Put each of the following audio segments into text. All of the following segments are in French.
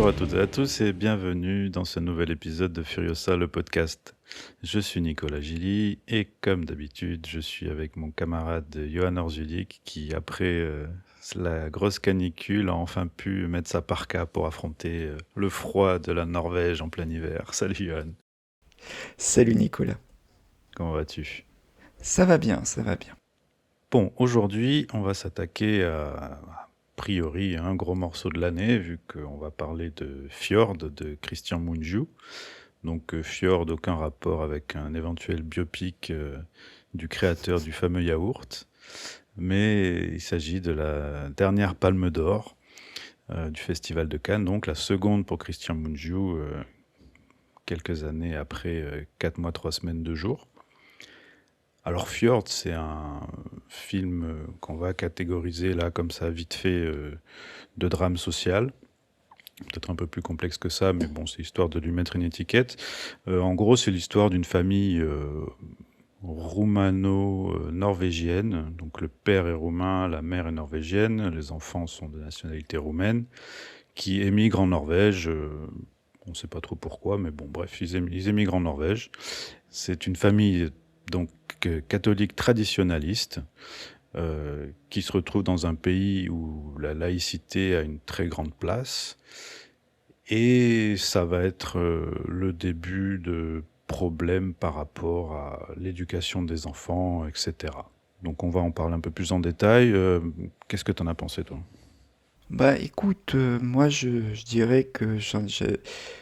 Bonjour à toutes et à tous et bienvenue dans ce nouvel épisode de Furiosa, le podcast. Je suis Nicolas Gilly et comme d'habitude, je suis avec mon camarade Johan Orzulik qui, après la grosse canicule, a enfin pu mettre sa parka pour affronter le froid de la Norvège en plein hiver. Salut Johan, Salut Nicolas. comment vas-tu? Ça va bien, ça va bien. Bon, aujourd'hui, on va s'attaquer a priori, à un gros morceau de l'année, vu qu'on va parler de Fjord de Christian Mungiu. Donc Fjord, aucun rapport avec un éventuel biopic du créateur du fameux yaourt, mais il s'agit de la dernière Palme d'Or du Festival de Cannes, donc la seconde pour Christian Mungiu, quelques années après 4 mois, 3 semaines, 2 jours. Alors Fjord, c'est un film qu'on va catégoriser là comme ça vite fait de drame social. Peut-être un peu plus complexe que ça, mais bon, c'est histoire de lui mettre une étiquette. En gros, c'est l'histoire d'une famille roumano-norvégienne. Donc le père est roumain, la mère est norvégienne, les enfants sont de nationalité roumaine, qui émigrent en Norvège. On ne sait pas trop pourquoi, mais bon, bref, ils émigrent en Norvège. C'est une famille donc catholique traditionnaliste qui se retrouve dans un pays où la laïcité a une très grande place. Et ça va être le début de problèmes par rapport à l'éducation des enfants, etc. Donc on va en parler un peu plus en détail. Qu'est-ce que tu en as pensé, toi? Bah écoute, moi je dirais que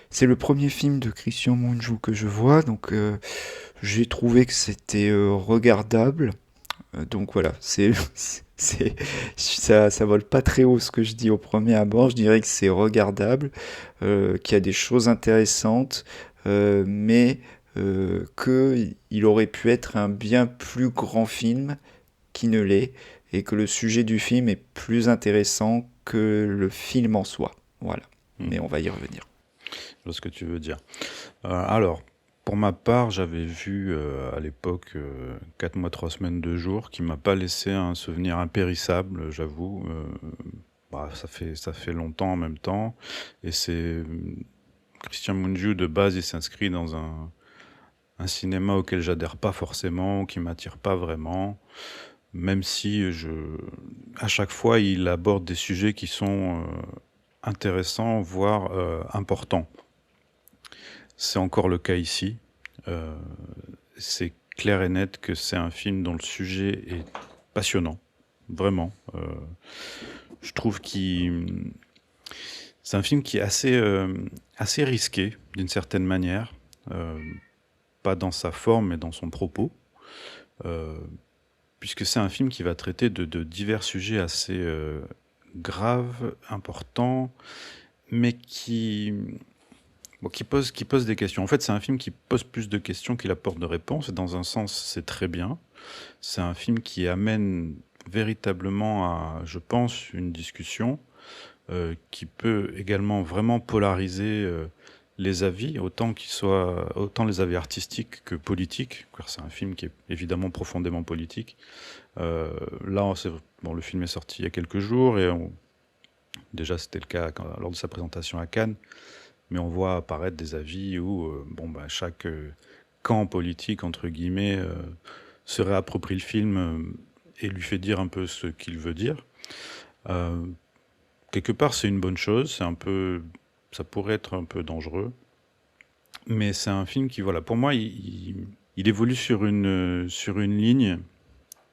c'est le premier film de Christian Mungiu que je vois, donc j'ai trouvé que c'était regardable. Donc voilà, c'est, ça vole pas très haut ce que je dis au premier abord, je dirais que c'est regardable, qu'il y a des choses intéressantes, mais qu'il aurait pu être un bien plus grand film qui ne l'est, et que le sujet du film est plus intéressant que le film en soi. Voilà. Mais Mhm. on va y revenir. Je vois ce que tu veux dire. Alors, pour ma part, j'avais vu à l'époque 4 mois, 3 semaines, 2 jours, qui m'a pas laissé un souvenir impérissable, j'avoue. Ça fait longtemps en même temps. Et c'est Christian Mungiu, de base, il s'inscrit dans un cinéma auquel j'adhère pas forcément, qui m'attire pas vraiment, même si à chaque fois il aborde des sujets qui sont intéressants, voire importants. C'est encore le cas ici. Euh, c'est clair et net que c'est un film dont le sujet est passionnant, vraiment. Je trouve qu'il c'est un film qui est assez risqué d'une certaine manière, euh, pas dans sa forme mais dans son propos. Euh, Puisque c'est un film qui va traiter de divers sujets assez graves, importants, mais qui pose des questions. En fait, c'est un film qui pose plus de questions qu'il apporte de réponses, et dans un sens, c'est très bien. C'est un film qui amène véritablement à, je pense, une discussion qui peut également vraiment polariser les avis, autant les avis artistiques que politiques, car c'est un film qui est évidemment profondément politique. Là, bon, le film est sorti il y a quelques jours et déjà c'était le cas lors de sa présentation à Cannes, mais on voit apparaître des avis où bon, bah, chaque camp politique, entre guillemets, se réapproprie le film et lui fait dire un peu ce qu'il veut dire. Euh, Quelque part, c'est une bonne chose, ça pourrait être un peu dangereux, mais c'est un film qui, voilà, pour moi, il évolue sur une ligne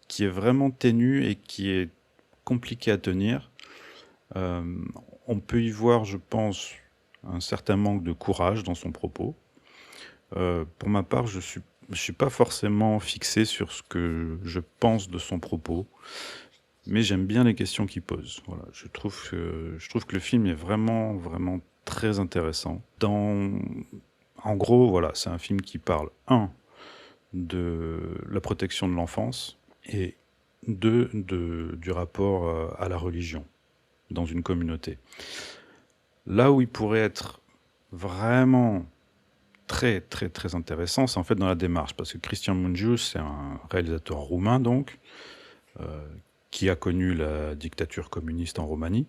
qui est vraiment ténue et qui est compliqué à tenir. Euh, on peut y voir, je pense, un certain manque de courage dans son propos. Pour ma part, je suis pas forcément fixé sur ce que je pense de son propos, mais j'aime bien les questions qu'il pose. Voilà, je trouve que le film est vraiment, vraiment très intéressant. En gros, voilà, c'est un film qui parle, de la protection de l'enfance, et du rapport à la religion dans une communauté. Là où il pourrait être vraiment très très très intéressant, c'est en fait dans la démarche, parce que Christian Mungiu, c'est un réalisateur roumain qui a connu la dictature communiste en Roumanie,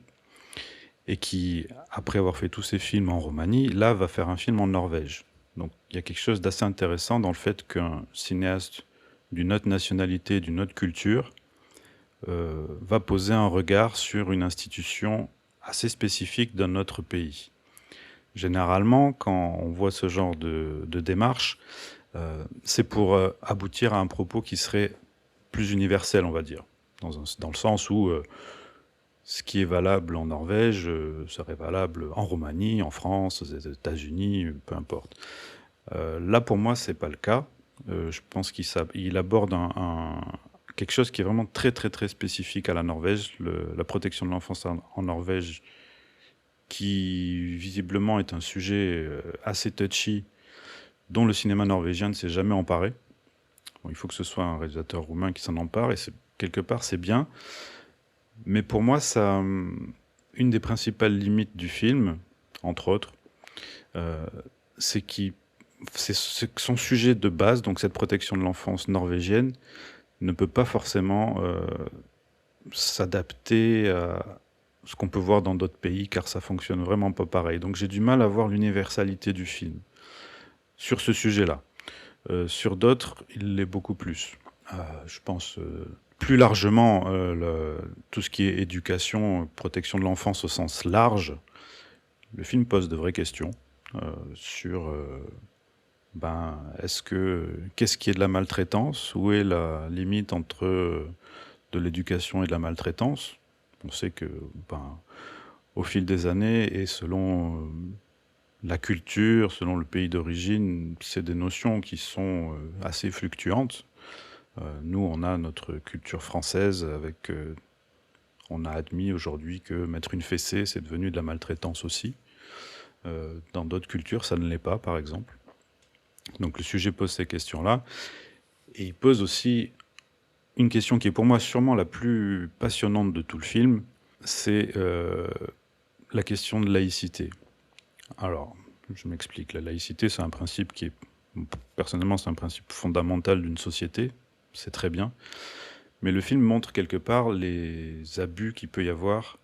et qui, après avoir fait tous ses films en Roumanie, là va faire un film en Norvège. Donc il y a quelque chose d'assez intéressant dans le fait qu'un cinéaste d'une autre nationalité, d'une autre culture, va poser un regard sur une institution assez spécifique d'un autre pays. Généralement, quand on voit ce genre de démarche, c'est pour aboutir à un propos qui serait plus universel, on va dire, dans le sens où ce qui est valable en Norvège serait valable en Roumanie, en France, aux États-Unis, peu importe. Là, pour moi, c'est pas le cas. Je pense qu'il aborde quelque chose qui est vraiment très très très spécifique à la Norvège, la protection de l'enfance en Norvège, qui visiblement est un sujet assez touchy, dont le cinéma norvégien ne s'est jamais emparé. Bon, il faut que ce soit un réalisateur roumain qui s'en empare, et quelque part c'est bien. Mais pour moi, une des principales limites du film, entre autres, c'est que son sujet de base, donc cette protection de l'enfance norvégienne, ne peut pas forcément s'adapter à ce qu'on peut voir dans d'autres pays, car ça fonctionne vraiment pas pareil. Donc j'ai du mal à voir l'universalité du film sur ce sujet-là. Sur d'autres, il l'est beaucoup plus. Je pense plus largement tout ce qui est éducation, protection de l'enfance au sens large. Le film pose de vraies questions sur qu'est-ce qui est de la maltraitance? Où est la limite entre de l'éducation et de la maltraitance? On sait que au fil des années et selon la culture, selon le pays d'origine, c'est des notions qui sont assez fluctuantes. Nous, on a notre culture française avec... on a admis aujourd'hui que mettre une fessée, c'est devenu de la maltraitance aussi. Dans d'autres cultures, ça ne l'est pas, par exemple. Donc le sujet pose ces questions-là. Et il pose aussi une question qui est pour moi sûrement la plus passionnante de tout le film, c'est la question de laïcité. Alors, je m'explique. La laïcité, c'est un principe qui est... Personnellement, c'est un principe fondamental d'une société. C'est très bien. Mais le film montre quelque part les abus qu'il peut y avoir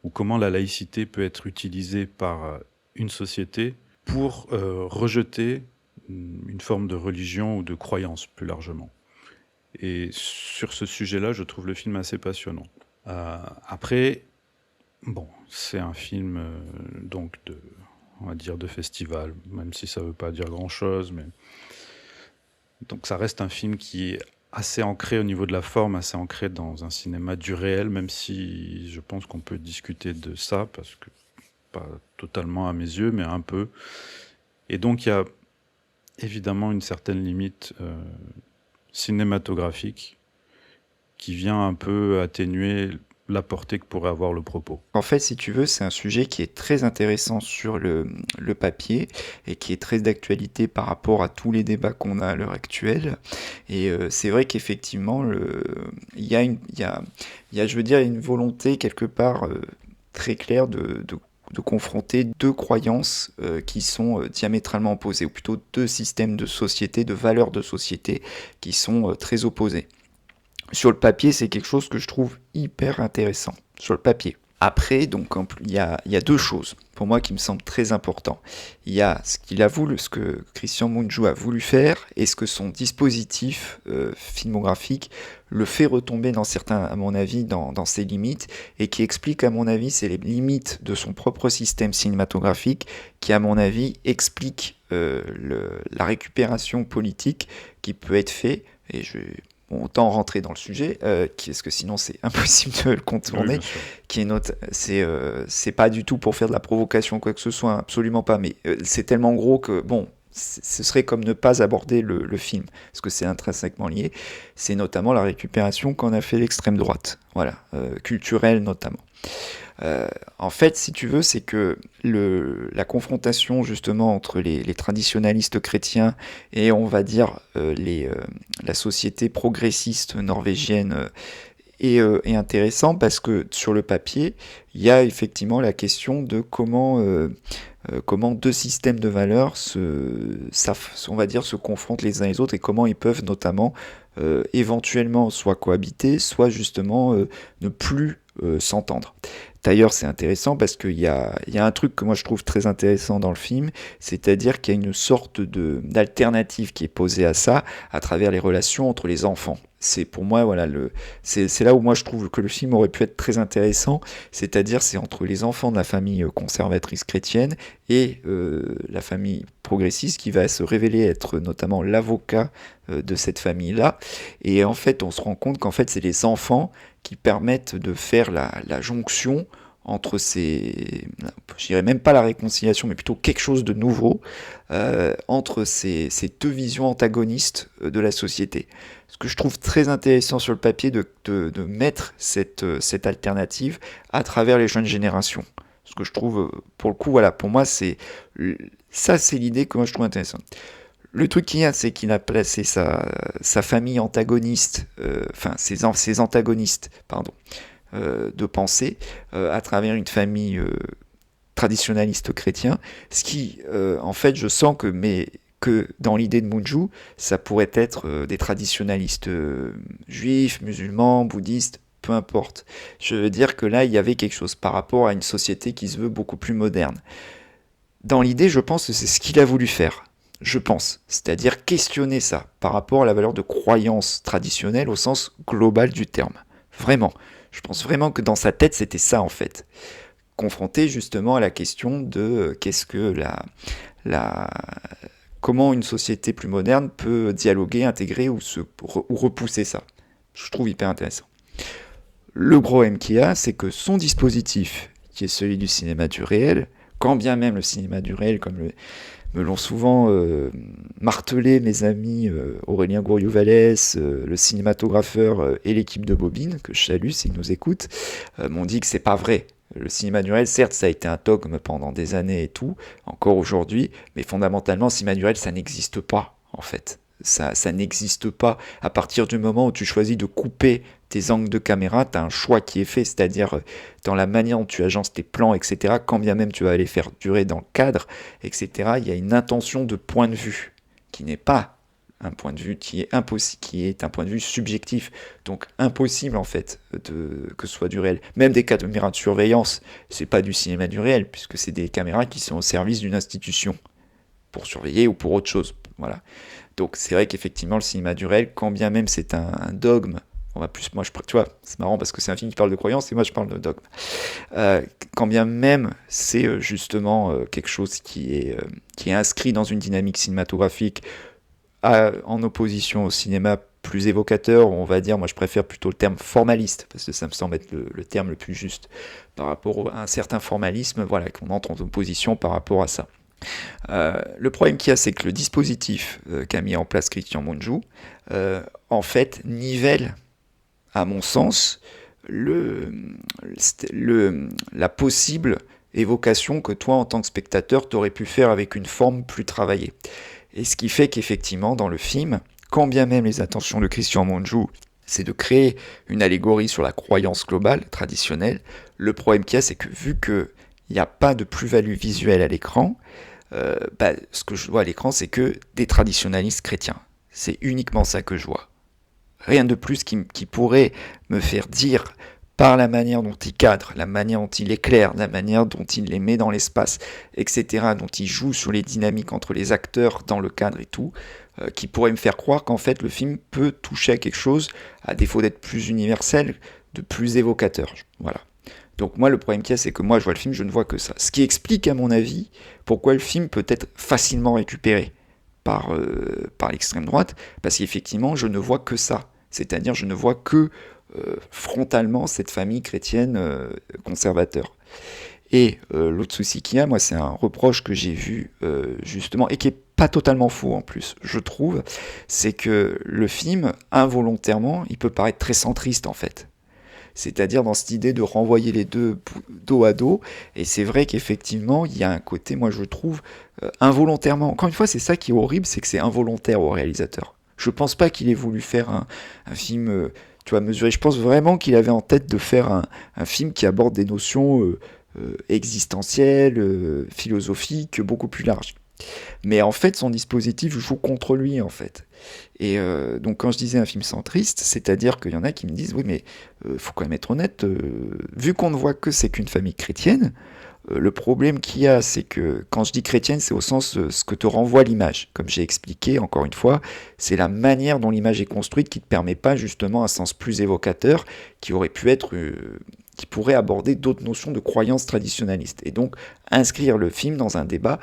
ou comment la laïcité peut être utilisée par une société pour rejeter une forme de religion ou de croyance, plus largement. Et sur ce sujet-là, je trouve le film assez passionnant. Après, bon, c'est un film donc on va dire de festival, même si ça ne veut pas dire grand-chose, mais donc ça reste un film qui est assez ancré au niveau de la forme, assez ancré dans un cinéma du réel, même si je pense qu'on peut discuter de ça, parce que pas totalement à mes yeux, mais un peu. Et donc il y a évidemment une certaine limite cinématographique qui vient un peu atténuer la portée que pourrait avoir le propos. En fait, si tu veux, c'est un sujet qui est très intéressant sur le papier et qui est très d'actualité par rapport à tous les débats qu'on a à l'heure actuelle. Et c'est vrai qu'effectivement, il y a, je veux dire, une volonté quelque part très claire de confronter deux croyances qui sont diamétralement opposées, ou plutôt deux systèmes de société, de valeurs de société qui sont très opposés. Sur le papier, c'est quelque chose que je trouve hyper intéressant, sur le papier. Après, donc, il y a deux choses, pour moi, qui me semblent très importants. Il y a ce ce que Christian Mungiu a voulu faire, et ce que son dispositif filmographique le fait retomber à mon avis, dans ses limites, et qui explique, à mon avis, c'est les limites de son propre système cinématographique, qui, à mon avis, explique la récupération politique qui peut être faite, et autant rentrer dans le sujet, parce que sinon c'est impossible de le contourner, oui, c'est pas du tout pour faire de la provocation quoi que ce soit, absolument pas, mais c'est tellement gros que, bon, ce serait comme ne pas aborder le film, parce que c'est intrinsèquement lié. C'est notamment la récupération qu'en a fait l'extrême droite, voilà, culturelle notamment. En fait, si tu veux, c'est que la confrontation justement entre les traditionalistes chrétiens et on va dire la société progressiste norvégienne est intéressant parce que sur le papier, il y a effectivement la question de comment deux systèmes de valeurs on va dire, se confrontent les uns les autres et comment ils peuvent notamment éventuellement soit cohabiter, soit justement ne plus s'entendre. D'ailleurs, c'est intéressant parce qu'il y a un truc que moi je trouve très intéressant dans le film, c'est-à-dire qu'il y a une sorte d'alternative qui est posée à ça à travers les relations entre les enfants. C'est pour moi, voilà, c'est là où moi je trouve que le film aurait pu être très intéressant, c'est-à-dire c'est entre les enfants de la famille conservatrice chrétienne et la famille progressiste qui va se révéler être notamment l'avocat de cette famille-là. Et en fait, on se rend compte qu'en fait, c'est les enfants qui permettent de faire la jonction entre je dirais même pas la réconciliation, mais plutôt quelque chose de nouveau, entre ces deux visions antagonistes de la société. Ce que je trouve très intéressant sur le papier de mettre cette alternative à travers les jeunes générations. Ce que je trouve, pour le coup, voilà, pour moi, ça, c'est l'idée que moi je trouve intéressante. Le truc qu'il y a, c'est qu'il a placé sa famille antagoniste, enfin ses antagonistes, pardon, de pensée, à travers une famille traditionnaliste chrétien, ce qui, en fait, je sens que dans l'idée de Munju, ça pourrait être des traditionnalistes juifs, musulmans, bouddhistes, peu importe. Je veux dire que là, il y avait quelque chose par rapport à une société qui se veut beaucoup plus moderne. Dans l'idée, je pense que c'est ce qu'il a voulu faire. Je pense, c'est-à-dire questionner ça par rapport à la valeur de croyance traditionnelle au sens global du terme. Vraiment. Je pense vraiment que dans sa tête, c'était ça en fait. Confronté justement à la question de qu'est-ce que la, comment une société plus moderne peut dialoguer, intégrer ou repousser ça. Je trouve hyper intéressant. Le gros M qu'il y a, c'est que son dispositif, qui est celui du cinéma du réel, quand bien même le cinéma du réel, comme me l'ont souvent martelé mes amis Aurélien Gouriou-Vallès, le cinématographeur et l'équipe de Bobine, que je salue s'ils nous écoutent, m'ont dit que c'est pas vrai. Le cinéma du réel, certes, ça a été un dogme pendant des années et tout, encore aujourd'hui, mais fondamentalement, le cinéma du réel, ça n'existe pas, en fait. Ça n'existe pas. À partir du moment où tu choisis de couper tes angles de caméra, tu as un choix qui est fait, c'est-à-dire dans la manière dont tu agences tes plans, etc., quand bien même tu vas les faire durer dans le cadre, etc., il y a une intention de point de vue qui n'est pas un point de vue qui est impossible, qui est un point de vue subjectif, donc impossible en fait que ce soit du réel. Même des caméras de surveillance, c'est pas du cinéma du réel, puisque c'est des caméras qui sont au service d'une institution pour surveiller ou pour autre chose. Voilà. Donc c'est vrai qu'effectivement le cinéma du réel, quand bien même c'est un dogme, on va plus, moi tu vois, c'est marrant parce que c'est un film qui parle de croyance et moi je parle de dogme. Quand bien même c'est justement quelque chose qui est inscrit dans une dynamique cinématographique en opposition au cinéma plus évocateur, on va dire, moi je préfère plutôt le terme formaliste, parce que ça me semble être le terme le plus juste par rapport à un certain formalisme, voilà, qu'on entre en opposition par rapport à ça. Le problème qu'il y a, c'est que le dispositif qu'a mis en place Christian Mungiu, en fait, nivelle, à mon sens, la possible évocation que toi, en tant que spectateur, t'aurais pu faire avec une forme plus travaillée. Et ce qui fait qu'effectivement, dans le film, quand bien même les intentions de Christian Mungiu, c'est de créer une allégorie sur la croyance globale, traditionnelle, le problème qu'il y a, c'est que vu qu'il n'y a pas de plus-value visuelle à l'écran, ce que je vois à l'écran, c'est que des traditionalistes chrétiens. C'est uniquement ça que je vois. Rien de plus qui pourrait me faire dire, par la manière dont il cadre, la manière dont il éclaire, la manière dont il les met dans l'espace, etc., dont il joue sur les dynamiques entre les acteurs dans le cadre et tout, qui pourrait me faire croire qu'en fait le film peut toucher à quelque chose, à défaut d'être plus universel, de plus évocateur. Voilà. Donc moi, le problème qu'il y a, c'est que moi, je vois le film, je ne vois que ça. Ce qui explique, à mon avis, pourquoi le film peut être facilement récupéré par l'extrême droite, parce qu'effectivement, je ne vois que ça. C'est-à-dire, je ne vois que frontalement cette famille chrétienne conservateur. Et l'autre souci qu'il y a, moi, c'est un reproche que j'ai vu, justement, et qui est pas totalement faux en plus, je trouve, c'est que le film, involontairement, il peut paraître très centriste, en fait. C'est-à-dire dans cette idée de renvoyer les deux dos à dos, et c'est vrai qu'effectivement, il y a un côté, moi je trouve, involontairement. Encore une fois, c'est ça qui est horrible, c'est que c'est involontaire au réalisateur. Je pense pas qu'il ait voulu faire un film, tu vois, mesuré. Je pense vraiment qu'il avait en tête de faire un film qui aborde des notions existentielles, philosophiques, beaucoup plus larges. Mais en fait, son dispositif joue contre lui, en fait. Et donc, quand je disais un film centriste, c'est-à-dire qu'il y en a qui me disent, oui, mais faut quand même être honnête, vu qu'on ne voit que c'est qu'une famille chrétienne, le problème qu'il y a, c'est que quand je dis chrétienne, c'est au sens ce que te renvoie l'image. Comme j'ai expliqué, encore une fois, c'est la manière dont l'image est construite qui ne te permet pas justement un sens plus évocateur qui aurait pu être, qui pourrait aborder d'autres notions de croyances traditionnalistes. Et donc inscrire le film dans un débat,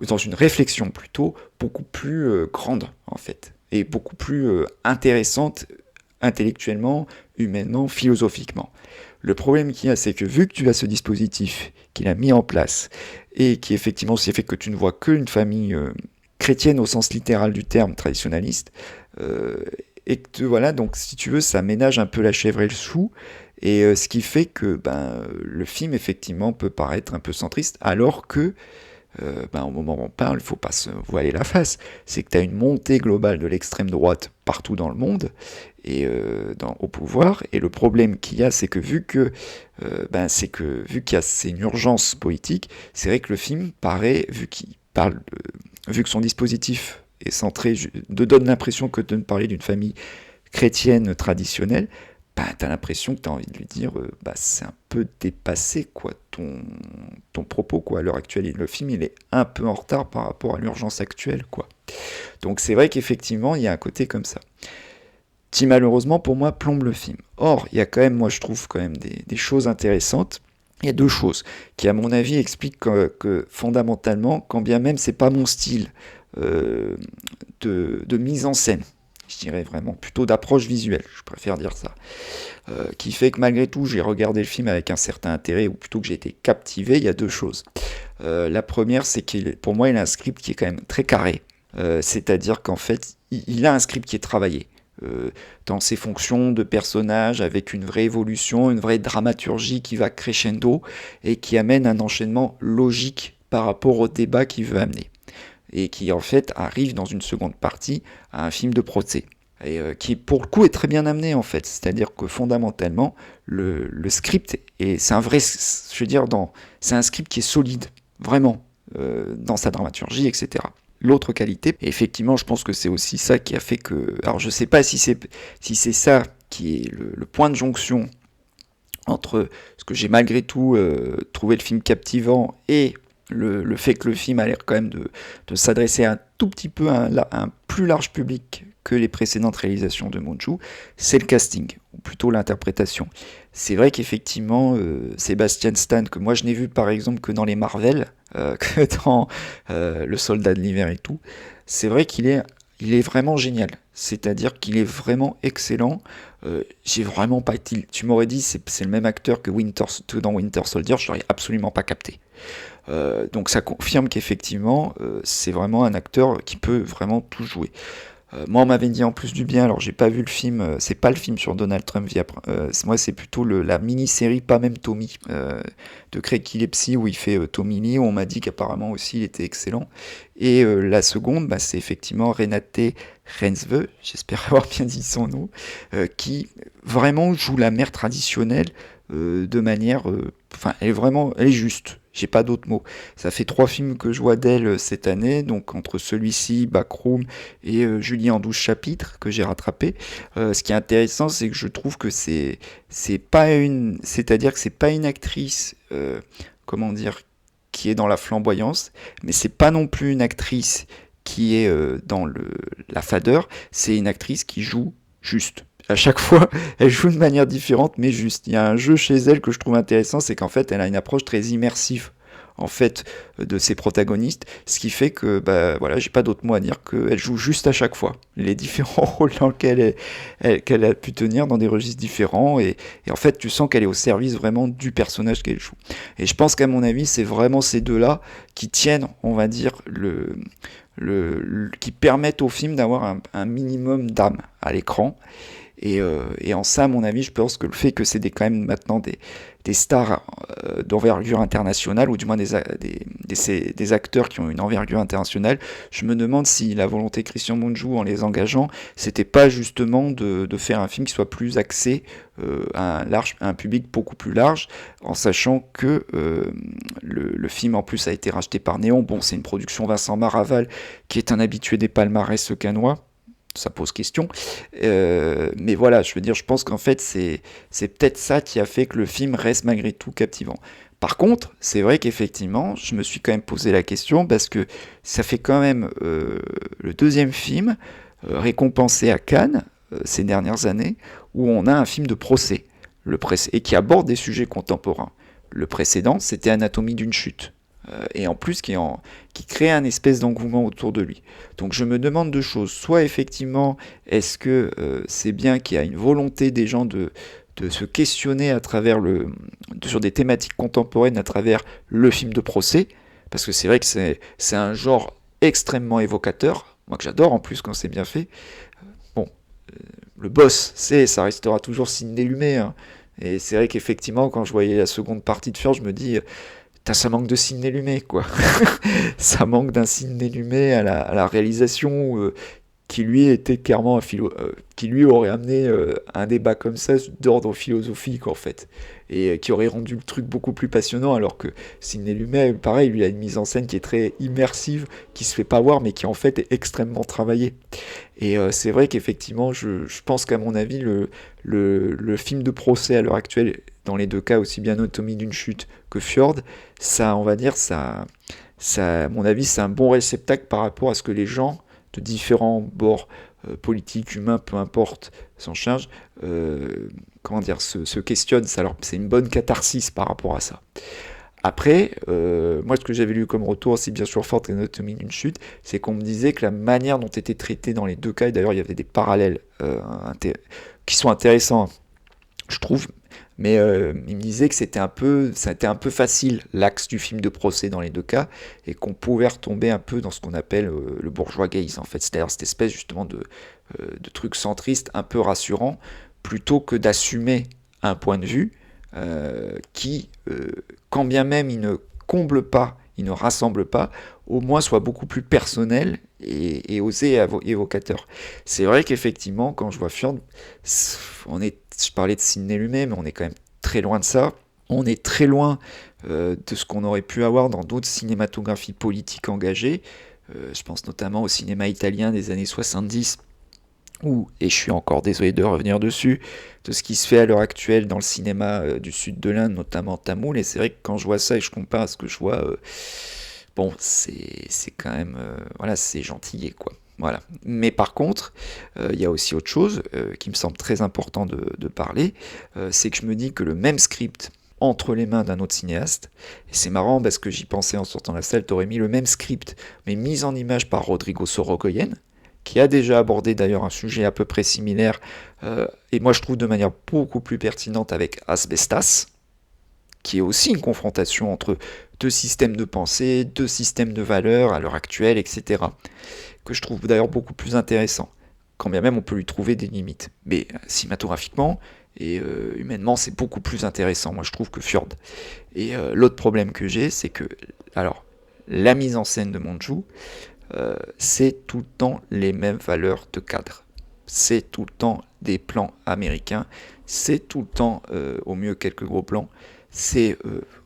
dans une réflexion plutôt, beaucoup plus grande en fait, et beaucoup plus intéressante intellectuellement, humainement, philosophiquement. Le problème qu'il y a, c'est que vu que tu as ce dispositif qu'il a mis en place, et qui effectivement s'est fait que tu ne vois qu'une famille chrétienne au sens littéral du terme, traditionnaliste, et que voilà, donc si tu veux, ça ménage un peu la chèvre et le chou, et ce qui fait que le film effectivement peut paraître un peu centriste, alors que au moment où on parle, il ne faut pas se voiler la face, c'est que tu as une montée globale de l'extrême droite partout dans le monde, et au pouvoir, et le problème qu'il y a, c'est que vu qu'il c'est une urgence politique, c'est vrai que le film paraît, vu que son dispositif est centré, donne l'impression que de ne parler d'une famille chrétienne traditionnelle, t'as l'impression que t'as envie de lui dire c'est un peu dépassé quoi ton propos quoi à l'heure actuelle. Le film il est un peu en retard par rapport à l'urgence actuelle quoi. Donc c'est vrai qu'effectivement il y a un côté comme ça qui malheureusement pour moi plombe le film. Or il y a quand même, moi je trouve quand même des choses intéressantes. Il y a deux choses qui à mon avis expliquent que fondamentalement, quand bien même c'est pas mon style de mise en scène, je dirais vraiment plutôt d'approche visuelle, je préfère dire ça, qui fait que malgré tout j'ai regardé le film avec un certain intérêt, ou plutôt que j'ai été captivé. Il y a deux choses. La première, c'est pour moi il a un script qui est quand même très carré, c'est-à-dire qu'en fait il a un script qui est travaillé dans ses fonctions de personnage, avec une vraie évolution, une vraie dramaturgie qui va crescendo et qui amène un enchaînement logique par rapport au débat qu'il veut amener, et qui en fait arrive dans une seconde partie à un film de procès, et qui pour le coup est très bien amené en fait, c'est-à-dire que fondamentalement le script, et c'est un vrai, je veux dire, c'est un script qui est solide, vraiment, dans sa dramaturgie, etc. L'autre qualité, et effectivement je pense que c'est aussi ça qui a fait que, alors je sais pas si c'est ça qui est le point de jonction entre ce que j'ai malgré tout trouvé le film captivant et le fait que le film a l'air quand même de s'adresser un tout petit peu à un plus large public que les précédentes réalisations de Munju, c'est le casting, ou plutôt l'interprétation. C'est vrai qu'effectivement, Sebastian Stan, que moi je n'ai vu par exemple que dans les Marvel, que dans Le Soldat de l'Hiver et tout, c'est vrai qu'il est vraiment génial. C'est-à-dire qu'il est vraiment excellent. J'ai vraiment pas été... Tu m'aurais dit c'est le même acteur que dans Winter Soldier, je l'aurais absolument pas capté. Donc ça confirme qu'effectivement, c'est vraiment un acteur qui peut vraiment tout jouer. Moi, on m'avait dit en plus du bien, alors j'ai pas vu le film, c'est pas le film sur Donald Trump, moi c'est plutôt la mini-série Pas même Tommy, de Craig Gillespie, où il fait Tommy Lee, où on m'a dit qu'apparemment aussi il était excellent. Et la seconde, c'est effectivement Renate Reinsve, j'espère avoir bien dit son nom, qui vraiment joue la mère traditionnelle de manière... elle est juste. J'ai pas d'autres mots. Ça fait 3 films que je vois d'elle cette année, donc entre celui-ci, Backroom et Julie en 12 chapitres que j'ai rattrapé. Ce qui est intéressant, c'est que je trouve que c'est pas c'est-à-dire que c'est pas une actrice, comment dire, qui est dans la flamboyance, mais c'est pas non plus une actrice qui est dans la fadeur. C'est une actrice qui joue juste. À chaque fois, elle joue de manière différente, mais juste. Il y a un jeu chez elle que je trouve intéressant, c'est qu'en fait, elle a une approche très immersive, en fait, de ses protagonistes, ce qui fait que, j'ai pas d'autre mot à dire qu'elle joue juste à chaque fois. Les différents rôles dans lesquels qu'elle a pu tenir dans des registres différents, et en fait, tu sens qu'elle est au service vraiment du personnage qu'elle joue. Et je pense qu'à mon avis, c'est vraiment ces deux-là qui tiennent, on va dire, qui permettent au film d'avoir un minimum d'âme à l'écran. Et en ça, à mon avis, je pense que le fait que c'est quand même maintenant des stars d'envergure internationale, ou du moins des acteurs qui ont une envergure internationale, je me demande si la volonté de Christian Mungiu en les engageant, c'était pas justement de faire un film qui soit plus axé à un public beaucoup plus large, en sachant que le film en plus a été racheté par Néon. Bon, c'est une production Vincent Maraval, qui est un habitué des palmarès cannois, ça pose question. Mais voilà, je veux dire, je pense qu'en fait, c'est peut-être ça qui a fait que le film reste malgré tout captivant. Par contre, c'est vrai qu'effectivement, je me suis quand même posé la question, parce que ça fait quand même le deuxième film récompensé à Cannes ces dernières années, où on a un film de procès, et qui aborde des sujets contemporains. Le précédent, c'était Anatomie d'une chute. Et en plus qui crée un espèce d'engouement autour de lui. Donc je me demande deux choses. Soit effectivement, est-ce que c'est bien qu'il y a une volonté des gens de se questionner sur des thématiques contemporaines à travers le film de procès, parce que c'est vrai que c'est un genre extrêmement évocateur, moi que j'adore en plus quand c'est bien fait. Bon, le boss, ça restera toujours Sidney Lumet, hein. Et c'est vrai qu'effectivement, quand je voyais la seconde partie de Fjord, je me dis, ça manque de Sidney Lumet, quoi. Ça manque d'un Sidney Lumet à la réalisation, qui lui était clairement qui lui aurait amené un débat comme ça d'ordre philosophique en fait, et qui aurait rendu le truc beaucoup plus passionnant, alors que Sidney Lumet, pareil, lui a une mise en scène qui est très immersive, qui se fait pas voir, mais qui en fait est extrêmement travaillée. Et c'est vrai qu'effectivement, je pense qu'à mon avis, le film de procès à l'heure actuelle, dans les deux cas, aussi bien Anatomie d'une chute que Fjord, ça, on va dire, à mon avis, c'est un bon réceptacle par rapport à ce que les gens de différents bords politiques, humains, peu importe, s'en charge, se questionnent. C'est une bonne catharsis par rapport à ça. Après, moi, ce que j'avais lu comme retour, c'est bien sûr Fort Anatomie d'une chute, c'est qu'on me disait que la manière dont était traité dans les deux cas, et d'ailleurs il y avait des parallèles qui sont intéressants, je trouve, mais il me disait que c'était un peu facile l'axe du film de procès dans les deux cas, et qu'on pouvait retomber un peu dans ce qu'on appelle le bourgeois gaze, en fait, c'est-à-dire cette espèce justement de truc centriste un peu rassurant, plutôt que d'assumer un point de vue qui, quand bien même il ne comble pas, il ne rassemble pas, au moins soit beaucoup plus personnel et osé et évocateur. C'est vrai qu'effectivement, quand je vois Fjord, je parlais de Sidney Lumet, mais on est quand même très loin de ça. On est très loin de ce qu'on aurait pu avoir dans d'autres cinématographies politiques engagées. Je pense notamment au cinéma italien des années 70, et je suis encore désolé de revenir dessus, de ce qui se fait à l'heure actuelle dans le cinéma du sud de l'Inde, notamment tamoul. Et c'est vrai que quand je vois ça et je compare à ce que je vois, bon, c'est quand même, voilà, c'est gentillet, quoi. Voilà. Mais par contre, il y a aussi autre chose qui me semble très important de parler, c'est que je me dis que le même script entre les mains d'un autre cinéaste, et c'est marrant parce que j'y pensais en sortant de la salle, t'aurais mis le même script, mais mis en image par Rodrigo Sorogoyen, qui a déjà abordé d'ailleurs un sujet à peu près similaire, et moi je trouve de manière beaucoup plus pertinente, avec Asbestas, qui est aussi une confrontation entre deux systèmes de pensée, deux systèmes de valeurs à l'heure actuelle, etc., que je trouve d'ailleurs beaucoup plus intéressant, quand bien même on peut lui trouver des limites. Mais cinématographiquement et humainement, c'est beaucoup plus intéressant, moi je trouve, que Fjord. Et l'autre problème que j'ai, c'est que, alors, la mise en scène de Mungiu, c'est tout le temps les mêmes valeurs de cadre. C'est tout le temps des plans américains, c'est tout le temps, au mieux, quelques gros plans. C'est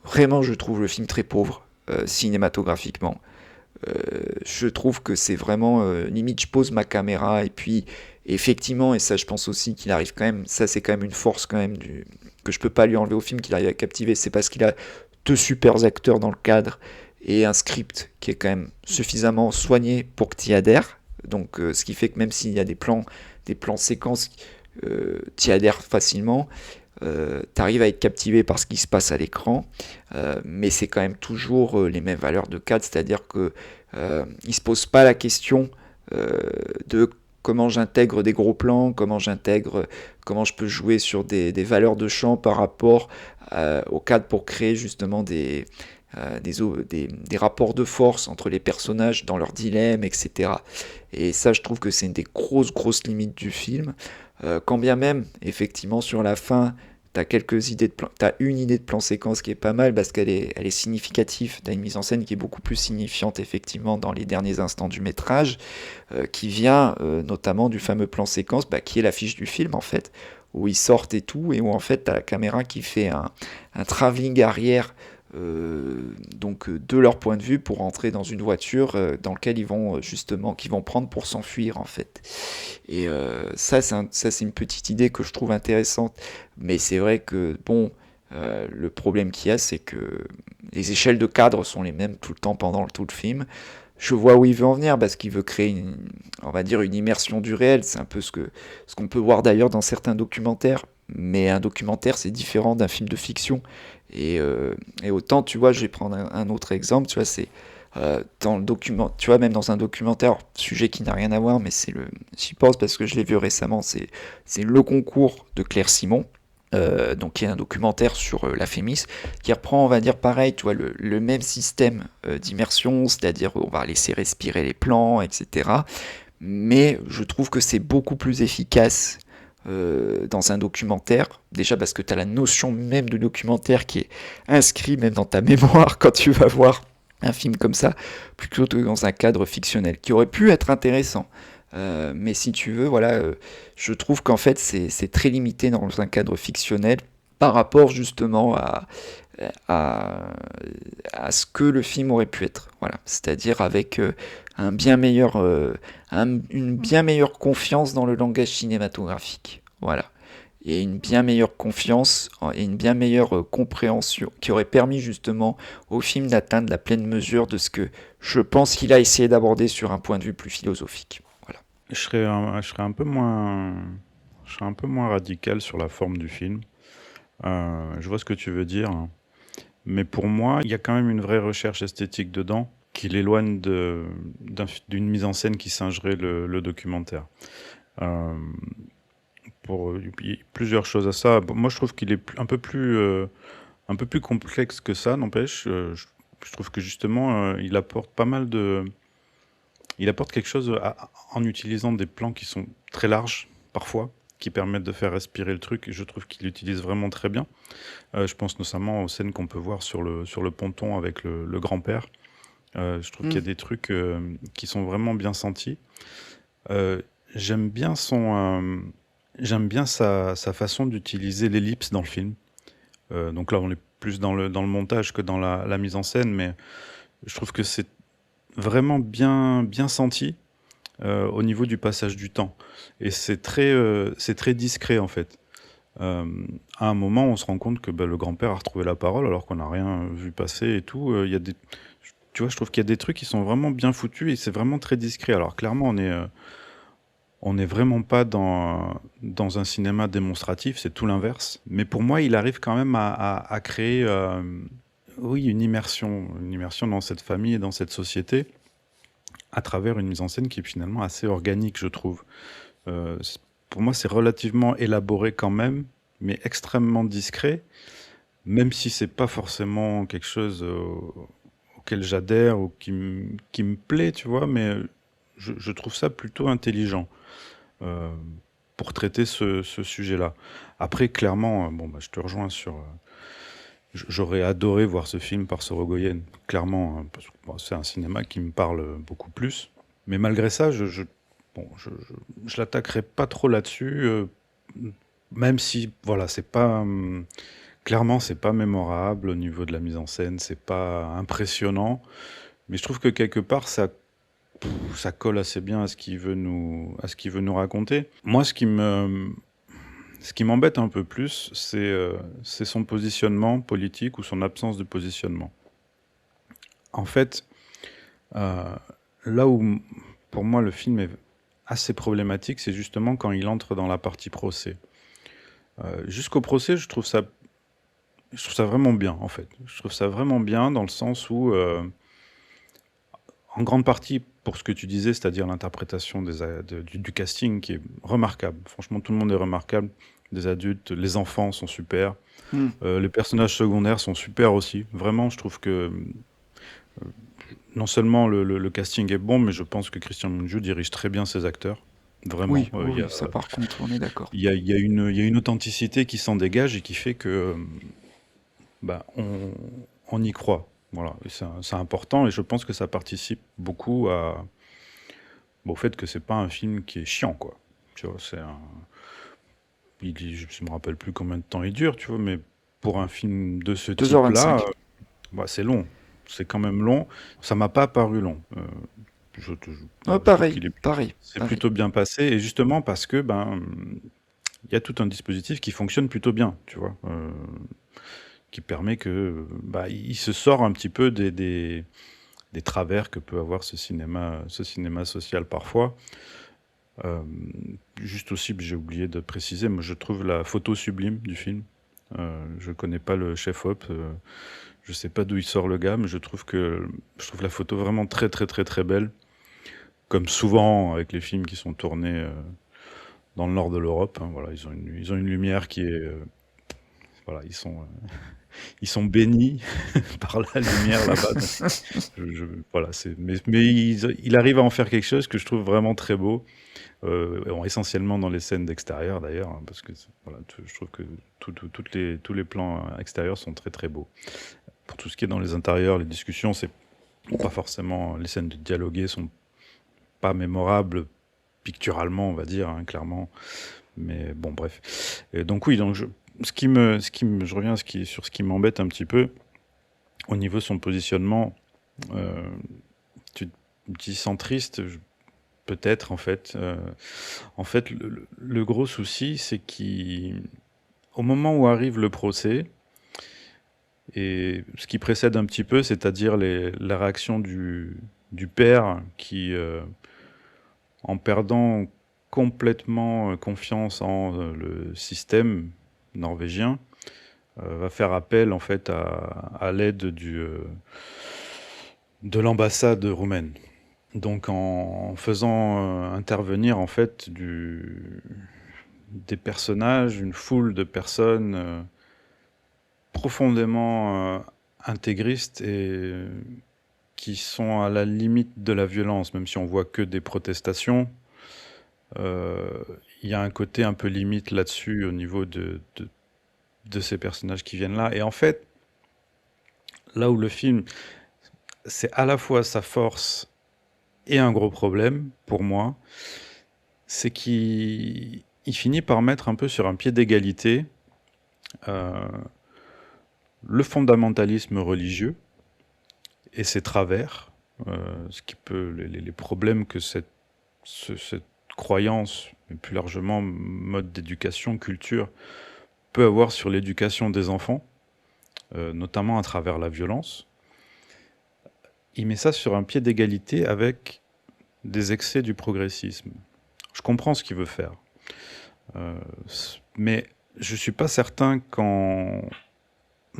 vraiment, je trouve, le film très pauvre cinématographiquement. Je trouve que c'est vraiment limite je pose ma caméra, et puis effectivement, et ça je pense aussi qu'il arrive quand même, ça c'est quand même une force quand même que je peux pas lui enlever au film, qu'il arrive à captiver, c'est parce qu'il a deux super acteurs dans le cadre et un script qui est quand même suffisamment soigné pour que tu y adhères. Donc ce qui fait que même s'il y a des plans séquences, tu y adhères facilement. T'arrives à être captivé par ce qui se passe à l'écran, mais c'est quand même toujours les mêmes valeurs de cadre, c'est-à-dire que il se pose pas la question de comment j'intègre des gros plans, comment je peux jouer sur des valeurs de champ par rapport au cadre, pour créer justement des rapports de force entre les personnages dans leurs dilemmes, etc. Et ça, je trouve que c'est une des grosses limites du film. Quand bien même, effectivement, sur la fin, t'as une idée de plan séquence qui est pas mal parce elle est significative. T'as une mise en scène qui est beaucoup plus signifiante, effectivement, dans les derniers instants du métrage, qui vient notamment du fameux plan séquence, bah, qui est l'affiche du film, en fait, où ils sortent et tout, et où, en fait, t'as la caméra qui fait un travelling arrière, donc de leur point de vue pour entrer dans une voiture dans laquelle ils vont justement qu'ils vont prendre pour s'enfuir en fait. Et ça c'est une petite idée que je trouve intéressante, mais c'est vrai que bon, le problème qu'il y a, c'est que les échelles de cadre sont les mêmes tout le temps pendant tout le film. Je vois où il veut en venir parce qu'il veut créer on va dire une immersion du réel. C'est un peu ce qu'on peut voir d'ailleurs dans certains documentaires. Mais un documentaire, c'est différent d'un film de fiction. Et, euh, et autant, tu vois, je vais prendre un autre exemple. Tu vois, c'est dans le document, tu vois, même dans un documentaire, sujet qui n'a rien à voir, mais j'y pense parce que je l'ai vu récemment. C'est le concours de Claire Simon. Donc qui est un documentaire sur la Fémis, qui reprend, on va dire, pareil, tu vois, le même système d'immersion, c'est-à-dire on va laisser respirer les plans, etc. Mais je trouve que c'est beaucoup plus efficace dans un documentaire, déjà parce que tu as la notion même de documentaire qui est inscrite même dans ta mémoire quand tu vas voir un film comme ça, plutôt que dans un cadre fictionnel, qui aurait pu être intéressant. Mais si tu veux, voilà, je trouve qu'en fait c'est très limité dans un cadre fictionnel par rapport justement à, à ce que le film aurait pu être. Voilà, c'est-à-dire avec un bien meilleur, une bien meilleure confiance dans le langage cinématographique. Voilà. Et une bien meilleure confiance et une bien meilleure compréhension qui aurait permis justement au film d'atteindre la pleine mesure de ce que je pense qu'il a essayé d'aborder sur un point de vue plus philosophique. Voilà. Je serais un peu moins radical sur la forme du film. Je vois ce que tu veux dire, hein. Mais pour moi, il y a quand même une vraie recherche esthétique dedans qui l'éloigne d'une mise en scène qui singerait le documentaire. Euh, il y a plusieurs choses à ça. Bon, moi, je trouve qu'il est un peu plus complexe que ça, n'empêche. Je trouve que justement, il apporte pas mal de... Il apporte quelque chose en utilisant des plans qui sont très larges, parfois, qui permettent de faire respirer le truc. Et je trouve qu'il l'utilise vraiment très bien. Je pense notamment aux scènes qu'on peut voir sur le ponton avec le grand-père. Je trouve qu'il y Mm. a des trucs qui sont vraiment bien sentis. Euh, j'aime bien j'aime bien sa façon d'utiliser l'ellipse dans le film. Donc là, on est plus dans le montage que dans la mise en scène, mais je trouve que c'est vraiment bien senti au niveau du passage du temps. Et c'est très discret en fait. Euh, à un moment, on se rend compte que bah, le grand-père a retrouvé la parole alors qu'on n'a rien vu passer et tout. Il y a tu vois, je trouve qu'il y a des trucs qui sont vraiment bien foutus et c'est vraiment très discret. Alors clairement, on n'est vraiment pas dans un cinéma démonstratif, c'est tout l'inverse. Mais pour moi, il arrive quand même à créer, oui, une immersion dans cette famille et dans cette société à travers une mise en scène qui est finalement assez organique, je trouve. Pour moi, c'est relativement élaboré quand même, mais extrêmement discret, même si c'est pas forcément quelque chose auquel j'adhère ou qui me plaît, tu vois, mais je trouve ça plutôt intelligent euh, pour traiter ce sujet-là. Après, clairement, bon, bah, je te rejoins sur... j'aurais adoré voir ce film par Sorogoyen, clairement, hein, parce que bon, c'est un cinéma qui me parle beaucoup plus. Mais malgré ça, bon, je l'attaquerai pas trop là-dessus, même si, voilà, c'est pas... clairement, c'est pas mémorable au niveau de la mise en scène, c'est pas impressionnant, mais je trouve que quelque part, ça colle assez bien à ce qu'il veut nous raconter. Moi, ce qui m'embête un peu plus, c'est son positionnement politique ou son absence de positionnement. En fait, euh, là où, pour moi, le film est assez problématique, c'est justement quand il entre dans la partie procès. Jusqu'au procès, je trouve ça vraiment bien, en fait. Je trouve ça vraiment bien dans le sens où, en grande partie pour ce que tu disais, c'est-à-dire l'interprétation du casting qui est remarquable. Franchement, tout le monde est remarquable. Des adultes, les enfants sont super. Mm. Les personnages secondaires sont super aussi. Vraiment, je trouve que non seulement le casting est bon, mais je pense que Christian Mungiu dirige très bien ses acteurs. Vraiment. Oui, oui, oui, ça par contre, on est d'accord. Il y a une authenticité qui s'en dégage et qui fait que bah, on y croit. Voilà, et c'est important et je pense que ça participe beaucoup au fait que c'est pas un film qui est chiant, quoi. Tu vois, je me rappelle plus combien de temps il dure, tu vois, mais pour un film de ce type-là, 2h25. bah, c'est long. C'est quand même long. Ça m'a pas paru long. Ah, Voilà, je trouve pareil, qu'il est pareil, c'est pareil. plutôt bien passé et justement parce que ben il y a tout un dispositif qui fonctionne plutôt bien, tu vois, qui permet que bah, il se sort un petit peu des travers que peut avoir ce cinéma social parfois. Euh, Juste aussi, j'ai oublié de préciser, moi je trouve la photo sublime du film. Je connais pas le chef-op, je sais pas d'où il sort le gars, mais je trouve la photo vraiment très très très très belle, comme souvent avec les films qui sont tournés dans le nord de l'Europe. Hein, voilà, ils ont une lumière qui est, voilà, ils sont bénis par la lumière là-bas. Donc, voilà, mais il arrive à en faire quelque chose que je trouve vraiment très beau. Essentiellement dans les scènes d'extérieur d'ailleurs, hein, parce que voilà, je trouve que tous les plans extérieurs sont très très beaux. Pour tout ce qui est dans les intérieurs, les discussions, c'est pas forcément, les scènes de dialoguer sont pas mémorables picturalement, on va dire, hein, clairement. Mais bon, bref. Et donc oui, donc je reviens sur ce qui m'embête un petit peu au niveau de son positionnement. Euh, Tu dis centriste, peut-être en fait. En fait, le gros souci, c'est qu'au moment où arrive le procès, et ce qui précède un petit peu, c'est-à-dire la réaction du père qui, en perdant complètement confiance en le système norvégien, va faire appel en fait à l'aide de l'ambassade roumaine. Donc en faisant intervenir en fait des personnages, une foule de personnes profondément intégristes et qui sont à la limite de la violence, même si on voit que des protestations. euh, Il y a un côté un peu limite là-dessus au niveau de ces personnages qui viennent là. Et en fait, là où le film, c'est à la fois sa force et un gros problème pour moi, c'est qu'il finit par mettre un peu sur un pied d'égalité euh, le fondamentalisme religieux et ses travers, ce qui peut, les problèmes que cette croyance, mais plus largement mode d'éducation, culture, peut avoir sur l'éducation des enfants, notamment à travers la violence. Il met ça sur un pied d'égalité avec des excès du progressisme. Je comprends ce qu'il veut faire, euh, mais je suis pas certain qu'en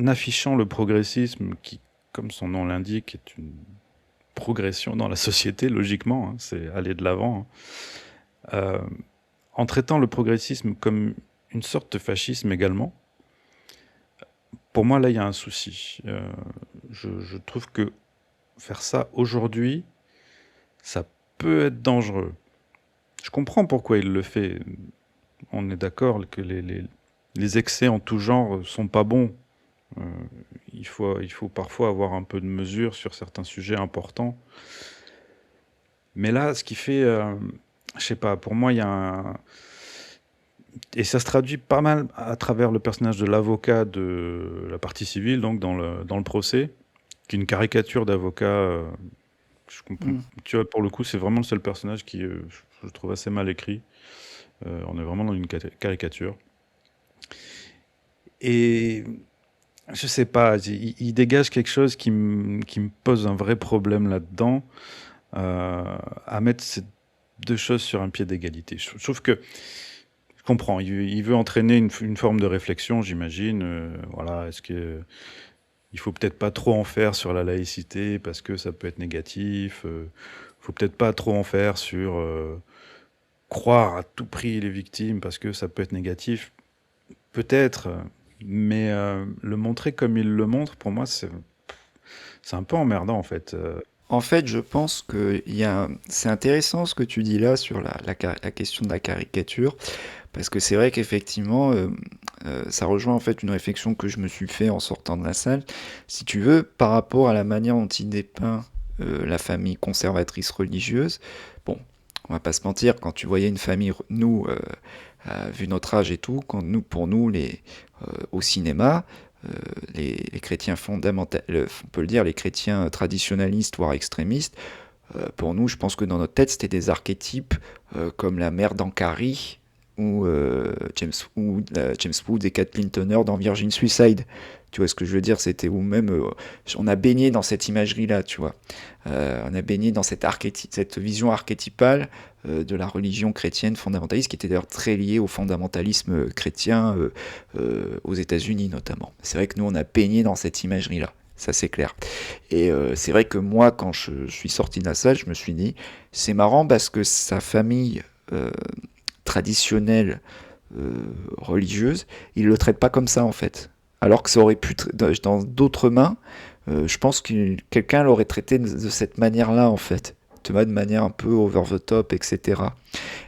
affichant le progressisme, qui, comme son nom l'indique, est une progression dans la société, logiquement, hein, c'est aller de l'avant, hein, en traitant le progressisme comme une sorte de fascisme également, pour moi, là, il y a un souci. Je trouve que faire ça aujourd'hui, ça peut être dangereux. Je comprends pourquoi il le fait. On est d'accord que les excès en tout genre sont pas bons. Euh, il faut parfois avoir un peu de mesure sur certains sujets importants. Mais là, ce qui fait, je sais pas, pour moi, il y a un... Et ça se traduit pas mal à travers le personnage de l'avocat de la partie civile, donc dans le procès, qui est une caricature d'avocat. Je comprends. Hmm. Tu vois, pour le coup, c'est vraiment le seul personnage qui, je trouve assez mal écrit. On est vraiment dans une caricature. Et je sais pas, il dégage quelque chose qui me pose un vrai problème là-dedans, à mettre ces deux choses sur un pied d'égalité. Je trouve que je comprends, il veut entraîner une forme de réflexion, j'imagine. Voilà, est-ce que il faut peut-être pas trop en faire sur la laïcité parce que ça peut être négatif. Faut peut-être pas trop en faire sur croire à tout prix les victimes parce que ça peut être négatif. Peut-être, mais le montrer comme il le montre, pour moi, c'est un peu emmerdant en fait. En fait, je pense que c'est intéressant ce que tu dis là sur la question de la caricature, parce que c'est vrai qu'effectivement, ça rejoint en fait une réflexion que je me suis fait en sortant de la salle. Si tu veux, par rapport à la manière dont il dépeint la famille conservatrice religieuse, bon, on va pas se mentir, quand tu voyais une famille, nous, vu notre âge et tout, pour nous, au cinéma, les chrétiens fondamentaux, on peut le dire, les chrétiens traditionnalistes, voire extrémistes, pour nous, je pense que dans notre tête, c'était des archétypes comme la mère d'Ankari ou James Woods et Kathleen Turner dans Virgin Suicide. Tu vois ce que je veux dire? C'était ou même on a baigné dans cette imagerie-là, tu vois. On a baigné dans cette vision archétypale de la religion chrétienne fondamentaliste, qui était d'ailleurs très liée au fondamentalisme chrétien aux États-Unis notamment. C'est vrai que nous, on a baigné dans cette imagerie-là. Ça, c'est clair. Et c'est vrai que moi, quand je suis sorti de la salle, je me suis dit, c'est marrant parce que sa famille traditionnelle religieuse, il le traite pas comme ça en fait. Alors que ça aurait pu, dans d'autres mains, je pense que quelqu'un l'aurait traité de cette manière-là en fait. Tu vois, de manière un peu over the top, etc.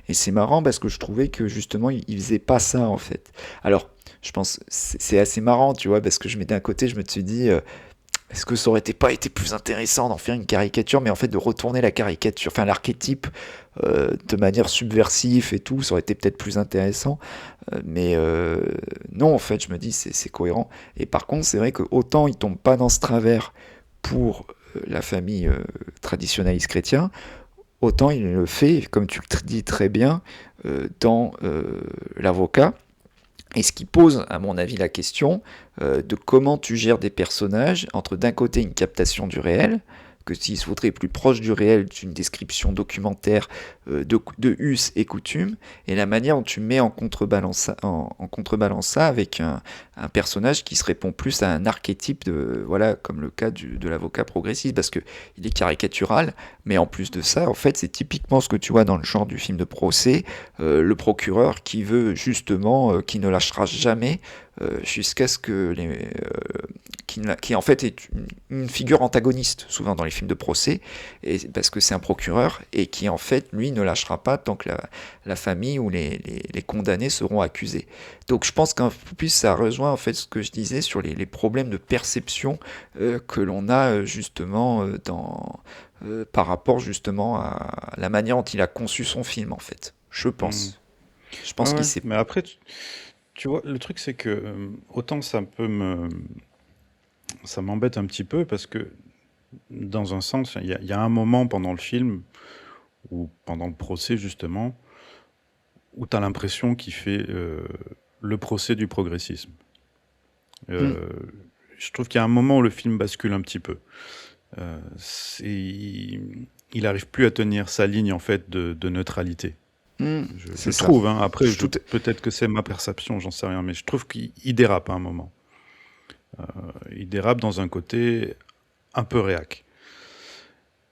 Et c'est marrant parce que je trouvais que justement, il faisait pas ça en fait. Alors, je pense, c'est assez marrant, tu vois, parce que d'un côté, je me suis dit, est-ce que ça aurait pas été plus intéressant d'en faire une caricature, mais en fait de retourner la caricature, enfin l'archétype de manière subversive et tout, ça aurait été peut-être plus intéressant. Mais non, en fait, je me dis c'est cohérent. Et par contre, c'est vrai que autant il tombe pas dans ce travers pour la famille traditionnaliste chrétien, autant il le fait, comme tu le dis très bien, dans l'avocat. Et ce qui pose, à mon avis, la question de comment tu gères des personnages entre d'un côté une captation du réel, que s'il se voudrait plus proche du réel d'une description documentaire de us et coutumes, et la manière dont tu mets en contrebalance ça avec un personnage qui se répond plus à un archétype voilà, comme le cas de l'avocat progressiste, parce que il est caricatural, mais en plus de ça, en fait, c'est typiquement ce que tu vois dans le genre du film de procès, le procureur qui veut justement, qui ne lâchera jamais jusqu'à ce que qui en fait est une figure antagoniste souvent dans les films de procès, et parce que c'est un procureur et qui en fait lui ne lâchera pas tant que la famille ou les condamnés seront accusés. Donc je pense qu'en plus ça rejoint en fait ce que je disais sur les problèmes de perception que l'on a justement par rapport justement à la manière dont il a conçu son film en fait. Je Hmm. pense. Je Ouais, pense qu'il ouais. s'est... Mais après, tu vois, le truc, c'est que autant ça m'embête un petit peu parce que dans un sens, il y a un moment pendant le film ou pendant le procès justement où tu as l'impression qu'il fait le procès du progressisme. Hmm. Euh, je trouve qu'il y a un moment où le film bascule un petit peu. Il arrive plus à tenir sa ligne en fait de neutralité. Je C'est ça. trouve, hein. Après, Je, tout, peut-être que c'est ma perception, j'en sais rien, mais je trouve qu'il dérape à un moment. Il dérape dans un côté un peu réac.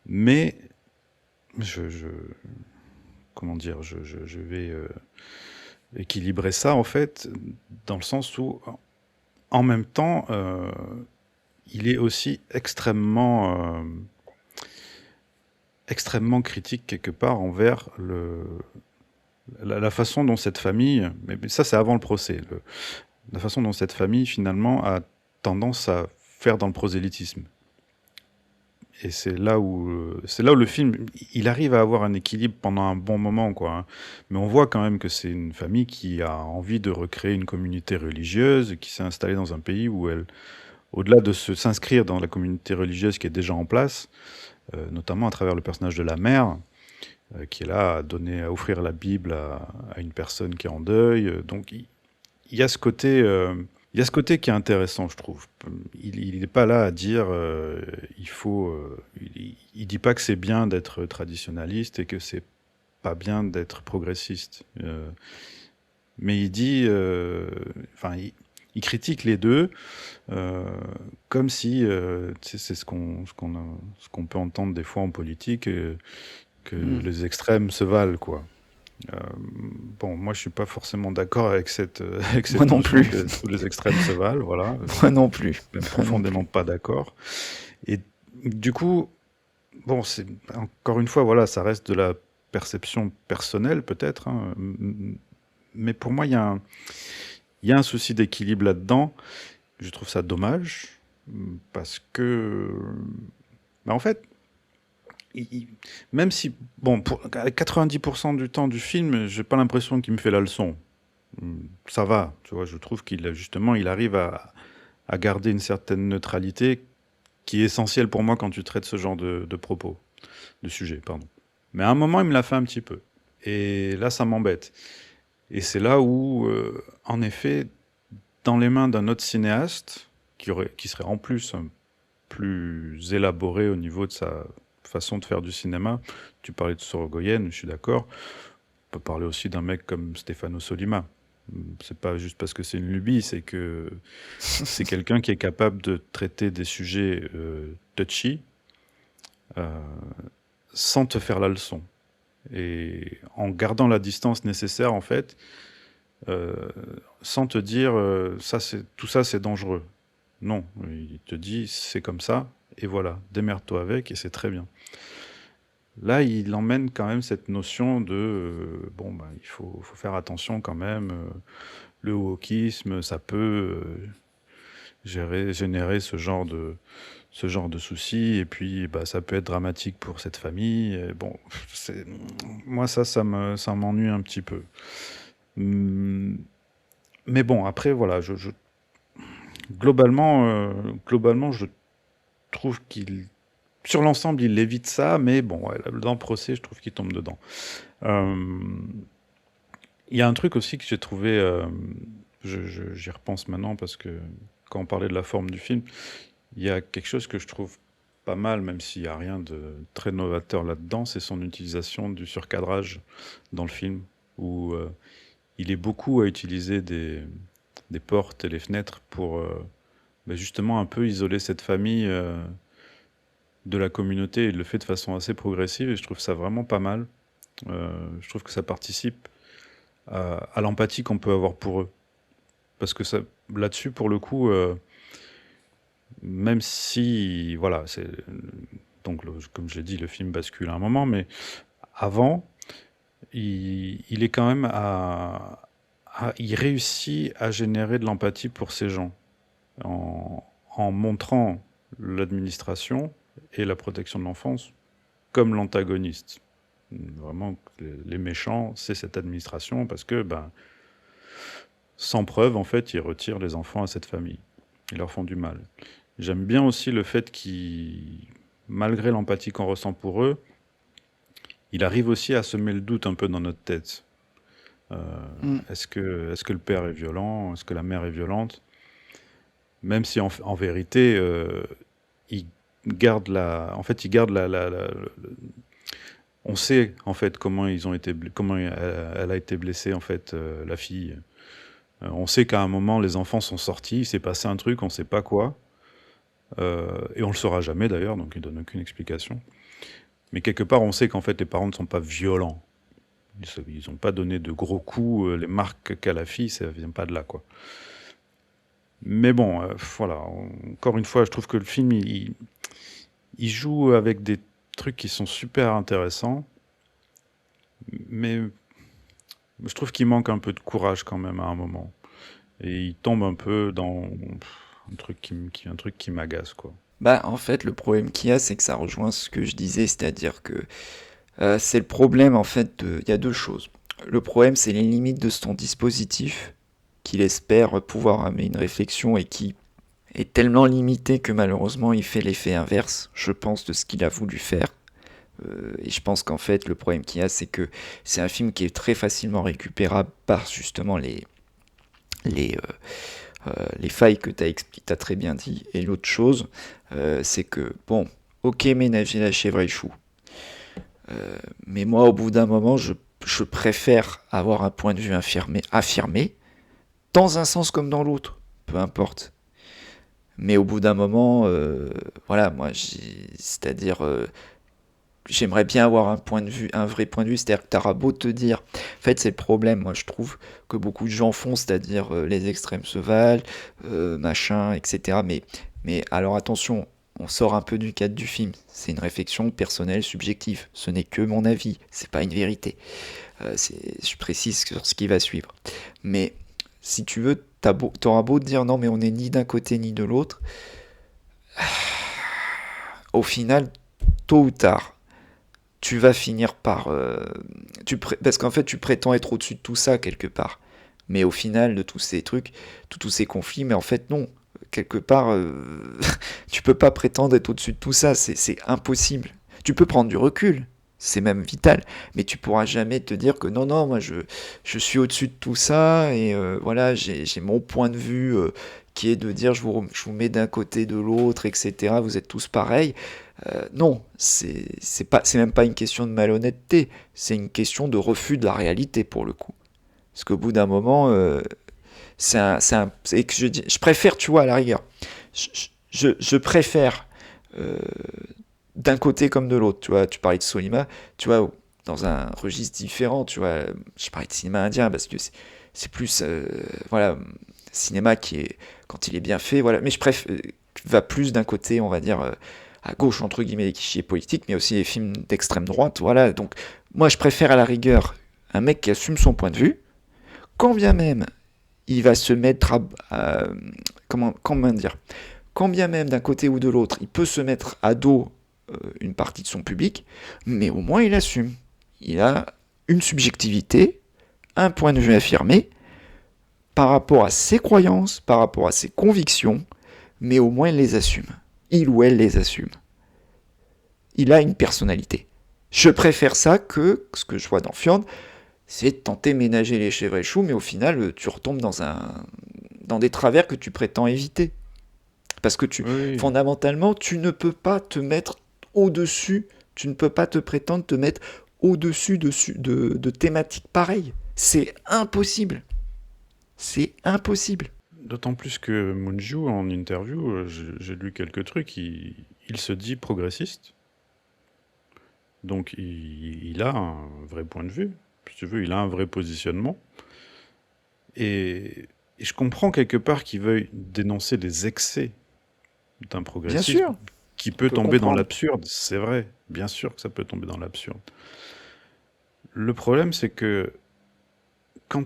Mais je comment dire, je vais équilibrer ça en fait, dans le sens où, en même temps, il est aussi extrêmement critique quelque part envers la façon dont cette famille, mais ça c'est avant le procès, la façon dont cette famille finalement a tendance à faire dans le prosélytisme. Et c'est là où le film, il arrive à avoir un équilibre pendant un bon moment, quoi, hein. Mais on voit quand même que c'est une famille qui a envie de recréer une communauté religieuse, qui s'est installée dans un pays où elle, au-delà de s'inscrire dans la communauté religieuse qui est déjà en place, notamment à travers le personnage de la mère, qui est là à offrir la Bible à une personne qui est en deuil. Donc il y a ce côté, il y a ce côté qui est intéressant, je trouve. Il n'est pas là à dire, il dit pas que c'est bien d'être traditionnaliste et que c'est pas bien d'être progressiste. Mais il dit, enfin, il critique les deux, euh, comme si, tu sais, c'est ce qu'on peut entendre des fois en politique, que hmm. les extrêmes se valent, quoi. Euh, bon, moi, je suis pas forcément d'accord avec avec Moi cette non notion plus. que tous les extrêmes se valent, voilà. Moi non plus. Même Moi non profondément plus. pas d'accord. Et du coup, bon, c'est encore une fois, voilà, ça reste de la perception personnelle peut-être, hein, mais pour moi, il y a un souci d'équilibre là-dedans. Je trouve ça dommage parce que, bah, en fait, il- il- même si, bon, à 90% du temps du film, j'ai pas l'impression qu'il me fait la leçon. Ça va, tu vois, je trouve justement, il arrive à garder une certaine neutralité qui est essentielle pour moi quand tu traites ce genre de propos, de sujet, pardon. Mais à un moment, il me l'a fait un petit peu. Et là, ça m'embête. Et c'est là où, en effet, dans les mains d'un autre cinéaste, qui serait en plus plus élaboré au niveau de sa façon de faire du cinéma, tu parlais de Sorogoyen, je suis d'accord, on peut parler aussi d'un mec comme Stefano Solima. C'est pas juste parce que c'est une lubie, c'est que c'est quelqu'un qui est capable de traiter des sujets touchy euh, sans te faire la leçon. Et en gardant la distance nécessaire, en fait, euh, sans te dire tout ça c'est dangereux. Non, il te dit c'est comme ça, et voilà, démerde-toi avec, et c'est très bien. Là, il emmène quand même cette notion de bon, bah, faut faire attention quand même. Le wokisme, ça peut générer ce genre de soucis, et puis bah, ça peut être dramatique pour cette famille. Et bon, moi ça m'ennuie un petit peu. Hum, Mais bon, après, voilà, globalement, je trouve sur l'ensemble, il évite ça, mais bon, ouais, dans le procès, je trouve qu'il tombe dedans. Euh, Il y a un truc aussi que j'ai trouvé, j'y repense maintenant parce que quand on parlait de la forme du film, il y a quelque chose que je trouve pas mal, même s'il n'y a rien de très novateur là-dedans, c'est son utilisation du surcadrage dans le film, où il est beaucoup à utiliser des portes et les fenêtres pour bah, justement un peu isoler cette famille de la communauté. Il le fait de façon assez progressive et je trouve ça vraiment pas mal. Je trouve que ça participe à l'empathie qu'on peut avoir pour eux. Parce que là-dessus, pour le coup, même si, voilà, donc comme je l'ai dit, le film bascule à un moment, mais avant, il est quand même il réussit à générer de l'empathie pour ces gens en montrant l'administration et la protection de l'enfance comme l'antagoniste. Vraiment, les méchants, c'est cette administration parce que, ben, sans preuve, en fait, ils retirent les enfants à cette famille. Ils leur font du mal. J'aime bien aussi le fait qu'il, malgré l'empathie qu'on ressent pour eux, il arrive aussi à semer le doute un peu dans notre tête. Euh, Mm. est-ce que le père est violent? Est-ce que la mère est violente? Même si en vérité, il garde en fait, il garde on sait en fait comment comment elle a été blessée en fait, la fille. On sait qu'à un moment les enfants sont sortis, il s'est passé un truc, on sait pas quoi, et on le saura jamais d'ailleurs, donc il donne aucune explication. Mais quelque part, on sait qu'en fait les parents ne sont pas violents. Ils ont pas donné de gros coups, les marques qu'a la fille, ça vient pas de là quoi. Mais bon, voilà. Encore une fois, je trouve que le film, il joue avec des trucs qui sont super intéressants, mais je trouve qu'il manque un peu de courage quand même à un moment. Et il tombe un peu dans un truc qui m'agace, quoi. Bah, en fait, le problème qu'il y a, c'est que ça rejoint ce que je disais, c'est-à-dire que c'est le problème, en fait, il y a deux choses. Le problème, c'est les limites de son dispositif, qu'il espère pouvoir amener une réflexion et qui est tellement limité que malheureusement, il fait l'effet inverse, je pense, de ce qu'il a voulu faire. Et je pense qu'en fait, le problème qu'il y a, c'est que c'est un film qui est très facilement récupérable par justement les, les failles que tu as très bien dit. Et l'autre chose, c'est que, bon, ok, ménager la chèvre et le chou. Mais moi, au bout d'un moment, je préfère avoir un point de vue affirmé, dans un sens comme dans l'autre, peu importe. Mais au bout d'un moment, voilà, moi, c'est-à-dire, j'aimerais bien avoir un point de vue, un vrai point de vue, c'est-à-dire que t'auras beau te dire, en fait c'est le problème, moi je trouve que beaucoup de gens font, c'est-à-dire les extrêmes se valent, machin, etc. Mais alors attention, on sort un peu du cadre du film. C'est une réflexion personnelle, subjective. Ce n'est que mon avis, c'est pas une vérité. Je précise sur ce qui va suivre. Mais si tu veux, t'auras beau te dire non, mais on n'est ni d'un côté ni de l'autre. Au final, tôt ou tard, tu vas finir par... parce qu'en fait, tu prétends être au-dessus de tout ça, quelque part. Mais au final, de tous ces trucs, de tous ces conflits, mais en fait, non. Quelque part, tu peux pas prétendre être au-dessus de tout ça, c'est impossible. Tu peux prendre du recul, c'est même vital, mais tu pourras jamais te dire que non, non, moi je suis au-dessus de tout ça, et voilà, j'ai mon point de vue qui est de dire je vous mets d'un côté de l'autre, etc., vous êtes tous pareils. Non, c'est même pas une question de malhonnêteté, c'est une question de refus de la réalité pour le coup. Parce qu'au bout d'un moment, c'est que je préfère, tu vois, à la rigueur, je préfère euh, d'un côté comme de l'autre. Tu vois, tu parlais de Solima, tu vois, dans un registre différent, tu vois, je parlais de cinéma indien parce que c'est plus, voilà, cinéma qui est, quand il est bien fait, voilà, mais je préfère, va plus d'un côté, on va dire, à gauche, entre guillemets, les clichés politiques, mais aussi les films d'extrême droite, voilà, donc moi je préfère à la rigueur un mec qui assume son point de vue, quand bien même il va se mettre comment dire, quand bien même d'un côté ou de l'autre, il peut se mettre à dos une partie de son public, mais au moins il assume. Il a une subjectivité, un point de vue affirmé, par rapport à ses croyances, par rapport à ses convictions, mais au moins il les assume. Il ou elle les assume. Il a une personnalité. Je préfère ça que ce que je vois dans Fjord, c'est de tenter de ménager les chèvres et les choux, mais au final, tu retombes dans des travers que tu prétends éviter. Parce que Oui, fondamentalement, tu ne peux pas te mettre au-dessus, tu ne peux pas te prétendre te mettre au-dessus de thématiques pareilles. C'est impossible. C'est impossible. d'autant plus que Munju, en interview, j'ai lu quelques trucs, il se dit progressiste, donc il a un vrai point de vue, si tu veux, il a un vrai positionnement, et je comprends quelque part qu'il veuille dénoncer les excès d'un Bien progressisme sûr, qui on peut peut tomber dans comprendre. l'absurde, c'est vrai, bien sûr que ça peut tomber dans l'absurde. Le problème, c'est que quand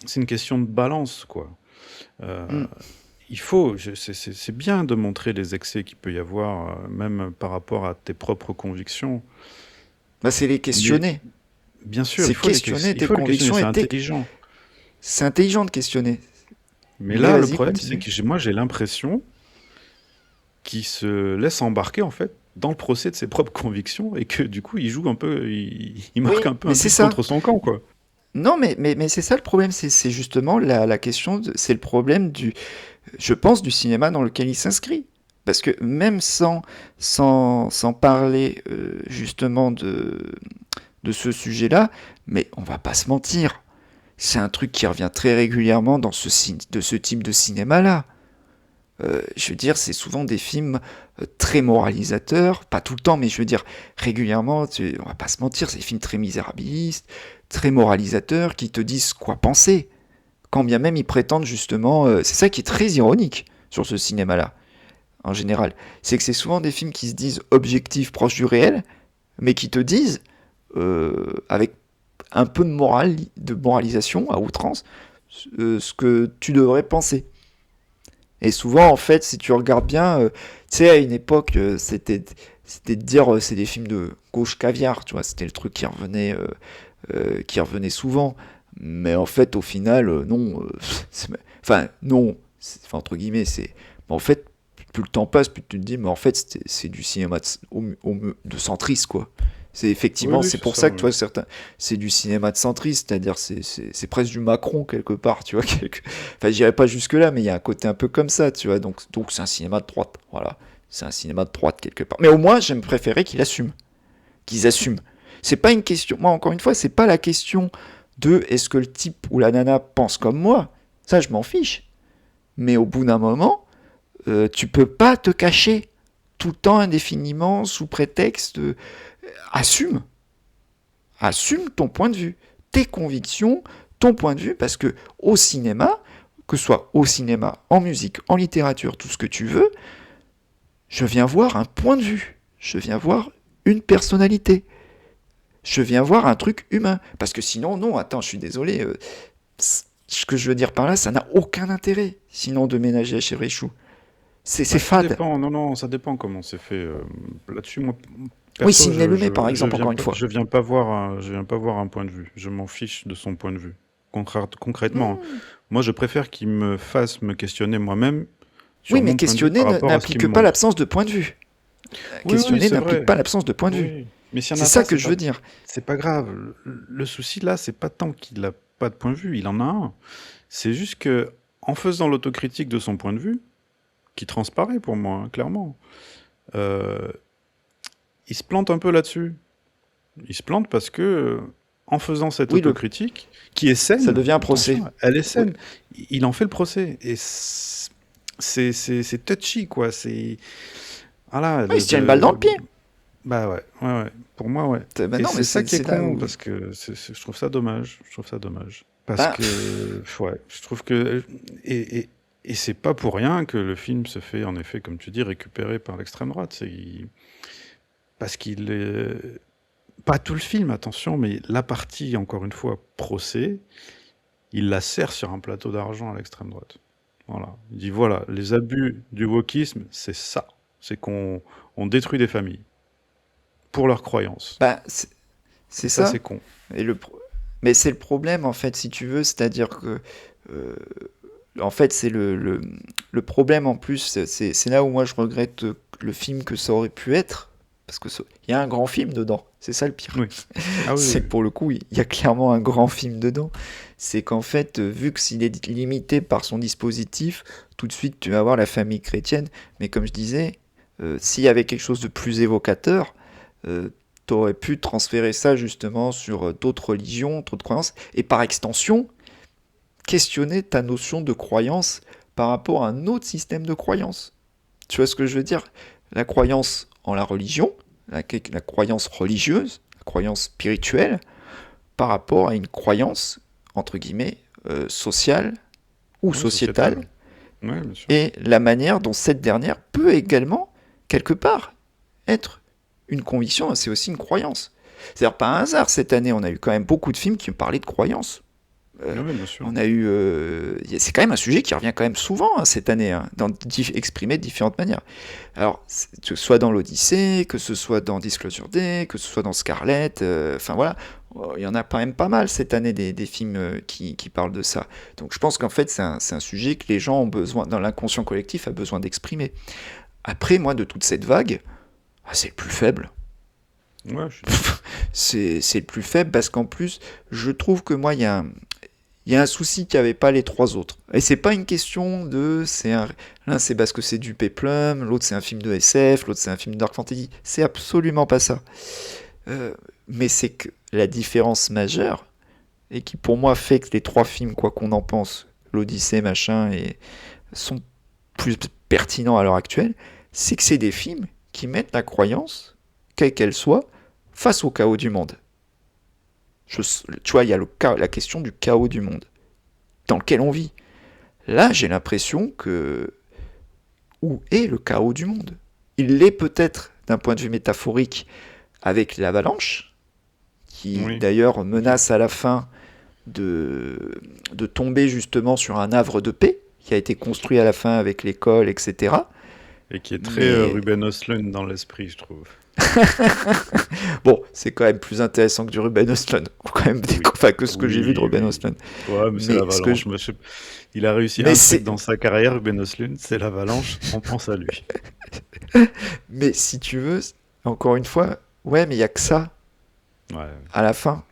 c'est une question de balance, quoi. Euh, Mm. c'est bien de montrer les excès qu'il peut y avoir, même par rapport à tes propres convictions, Bah, c'est les mais questionner. bien sûr, C'est questionner il tes faut les questionner, convictions c'est et intelligent. c'est intelligent de questionner. Mais Mais là, le vas-y, problème, c'est continue. que moi, j'ai l'impression qu'il se laisse embarquer, en fait, dans le procès de ses propres convictions, et que du coup, il joue un peu, il marque Oui, un peu mais un c'est but ça. contre son camp, quoi. Non, mais c'est ça le problème, c'est justement la question, c'est le problème je pense, du cinéma dans lequel il s'inscrit. Parce que même sans parler justement de ce sujet-là, mais on va pas se mentir, c'est un truc qui revient très régulièrement de ce type de cinéma-là. Je veux dire, c'est souvent des films très moralisateurs, pas tout le temps, mais je veux dire, régulièrement, on va pas se mentir, c'est des films très misérabilistes, très moralisateurs, qui te disent quoi penser. Quand bien même ils prétendent justement, c'est ça qui est très ironique sur ce cinéma-là, en général, c'est que c'est souvent des films qui se disent objectifs, proches du réel, mais qui te disent, avec un peu de moralisation à outrance, ce que tu devrais penser. Et souvent, en fait, si tu regardes bien, tu sais, à une époque, c'était de dire c'est des films de gauche caviar, tu vois, c'était le truc qui revenait souvent. Mais en fait, au final, non. Enfin, non, enfin, entre guillemets, c'est. Mais en fait, plus le temps passe, plus tu te dis, mais en fait, c'est du cinéma de centriste, quoi. C'est Oui, effectivement, oui, c'est c'est pour ça, ça que tu oui. vois, c'est du cinéma de centriste, c'est-à-dire c'est presque du Macron quelque part, tu vois. Enfin, j'irai pas jusque-là, mais il y a un côté un peu comme ça, tu vois. Donc c'est un cinéma de droite, voilà. C'est un cinéma de droite quelque part. Mais au moins, j'aime préférer qu'ils assument. C'est pas une question. Moi, encore une fois, c'est pas la question de est-ce que le type ou la nana pense comme moi. Ça, je m'en fiche. Mais au bout d'un moment, tu peux pas te cacher tout le temps indéfiniment sous prétexte assume, assume ton point de vue, tes convictions, ton point de vue, parce que au cinéma, que ce soit au cinéma, en musique, en littérature, tout ce que tu veux, Je viens voir un point de vue. Je viens voir une personnalité. Je viens voir un truc humain. Parce que sinon, non, attends, je suis désolé. Ce que je veux dire par là, ça n'a aucun intérêt. Sinon, de ménager chez Richoux. C'est Bah, ça fade. dépend, non, non, ça dépend comment c'est fait. Là-dessus, moi, Oui, perso, Sidney Lumet, par exemple, encore une fois. je viens pas voir un point de vue. Je m'en fiche de son point de vue. Concrètement, hein. Hmm. Moi, je préfère qu'il me fasse me questionner moi-même Oui, sur mais mon point de vue questionner par rapport à ce qu'il n'implique me pas montre. l'absence de point de vue. Oui, oui, Questionner c'est n'implique vrai. pas l'absence de point de vue. Oui. Mais s'il n'y en C'est a pas, ça que je veux dire. c'est pas grave. Le souci là, c'est pas tant qu'il a pas de point de vue, il en a un. C'est juste que, en faisant l'autocritique de son point de vue, qui transparaît pour moi, hein, clairement, euh, il se plante un peu là-dessus. Il se plante parce que, en faisant cette Oui, autocritique, qui est ça saine, devient un procès. attention, elle est Oui, saine, il en fait le procès. Et c'est touchy, quoi. Voilà, il se tient une balle dans le pied. bah ouais, ouais, ouais. Pour moi, ouais. Ben Et non, mais c'est ça qui est c'est là con, où... parce que je trouve ça dommage. Je trouve ça dommage. Parce Ben, que, ouais, je trouve que... Et c'est pas pour rien que le film se fait, en effet, comme tu dis, récupérer par l'extrême droite. Parce qu'il est... Pas tout le film, attention, mais la partie, encore une fois, procès, il la sert sur un plateau d'argent à l'extrême droite. Voilà. Il dit, voilà, les abus du wokisme, c'est ça. C'est on détruit des familles pour leurs croyances. ben, Et c'est ça, c'est ça. con. Et mais c'est le problème, en fait, si tu veux. C'est-à-dire que... euh, en fait, c'est le problème, en plus. C'est là où moi, je regrette le film que ça aurait pu être. Parce que il y a un grand film dedans. C'est ça le pire. Oui. Ah oui, C'est oui. que pour le coup, il y a clairement un grand film dedans. C'est qu'en fait, vu que s'il est limité par son dispositif, tout de suite tu vas avoir la famille chrétienne. Mais comme je disais, s'il y avait quelque chose de plus évocateur, tu aurais pu transférer ça justement sur d'autres religions, d'autres croyances, et par extension, questionner ta notion de croyance par rapport à un autre système de croyance. Tu vois ce que je veux dire? La croyance en la religion, la croyance religieuse, la croyance spirituelle, par rapport à une croyance, entre guillemets, sociale ou Oui, sociétal. sociétale, Oui, bien sûr. et la manière dont cette dernière peut également, quelque part, être une conviction, c'est aussi une croyance. C'est-à-dire, par hasard, cette année, on a eu quand même beaucoup de films qui parlaient de croyances. Oui, Euh, bien sûr. on a eu, c'est quand même un sujet qui revient quand même souvent hein, cette année, hein, exprimé de différentes manières. Alors, que ce soit dans l'Odyssée, que ce soit dans Disclosure Day, que ce soit dans Scarlet, enfin voilà, il y en a quand même pas mal cette année des films qui parlent de ça. Donc je pense qu'en fait c'est un sujet que les gens ont besoin, dans l'inconscient collectif, a besoin d'exprimer. Après, moi, de toute cette vague, c'est le plus faible. Ouais, je suis d'accord. C'est le plus faible parce qu'en plus, je trouve que moi, il y a un souci qu'il n'y avait pas les trois autres. Et c'est pas une question de... L'un c'est parce que c'est du péplum, l'autre c'est un film de SF, l'autre c'est un film de Dark Fantasy. C'est absolument pas ça. Mais c'est que la différence majeure, et qui pour moi fait que les trois films, quoi qu'on en pense, l'Odyssée, machin, sont plus pertinents à l'heure actuelle, c'est que c'est des films qui mettent la croyance, quelle qu'elle soit, face au chaos du monde. Tu vois, il y a la question du chaos du monde dans lequel on vit. Là, j'ai l'impression que... Où est le chaos du monde? Il l'est peut-être d'un point de vue métaphorique avec l'avalanche, qui Oui. d'ailleurs menace à la fin de tomber justement sur un havre de paix, qui a été construit à la fin avec l'école, etc. Et qui est très Mais Ruben Östlund dans l'esprit, je trouve. bon, c'est quand même plus intéressant que du Ruben Östlund, quand même, Oui. enfin, que ce que j'ai vu de Oui, Ruben oui. Östlund. Ouais, mais c'est Mais ce que je... l'avalanche. Il a réussi Mais un truc c'est... dans sa carrière, Ruben Östlund, c'est l'avalanche. On pense à lui. Mais si tu veux, encore une fois, ouais, mais il y a que ça Ouais. à la fin.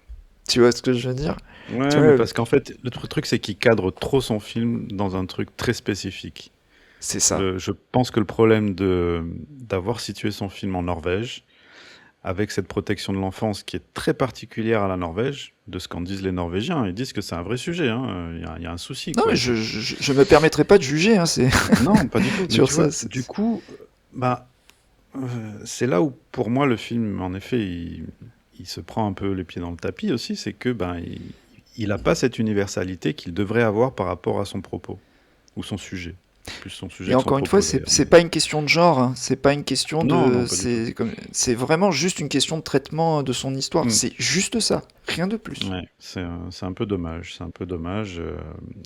Tu vois ce que je veux dire? Tu Ouais, mais vois, parce qu'en fait, le truc, c'est qu'il cadre trop son film dans un truc très spécifique. c'est ça. Je pense que le problème d'avoir situé son film en Norvège, avec cette protection de l'enfance qui est très particulière à la Norvège, de ce qu'en disent les Norvégiens, ils disent que c'est un vrai sujet, hein. Il y a un souci, Non, mais quoi. je me permettrai pas de juger, hein, c'est Non, pas du tout. Mais sur tu vois, ça. du coup, bah, euh, c'est là où, pour moi, le film, en effet, il se prend un peu les pieds dans le tapis aussi, c'est que ben, il a pas cette universalité qu'il devrait avoir par rapport à son propos ou son sujet. plus son Et sujet que son encore une fois, propos c'est d'ailleurs. c'est pas une question de genre, hein. C'est pas une question Non, non, de, pas du tout. c'est vraiment juste une question de traitement de son histoire. Mm. C'est juste ça, rien de plus. Ouais, c'est un peu dommage, c'est un peu dommage.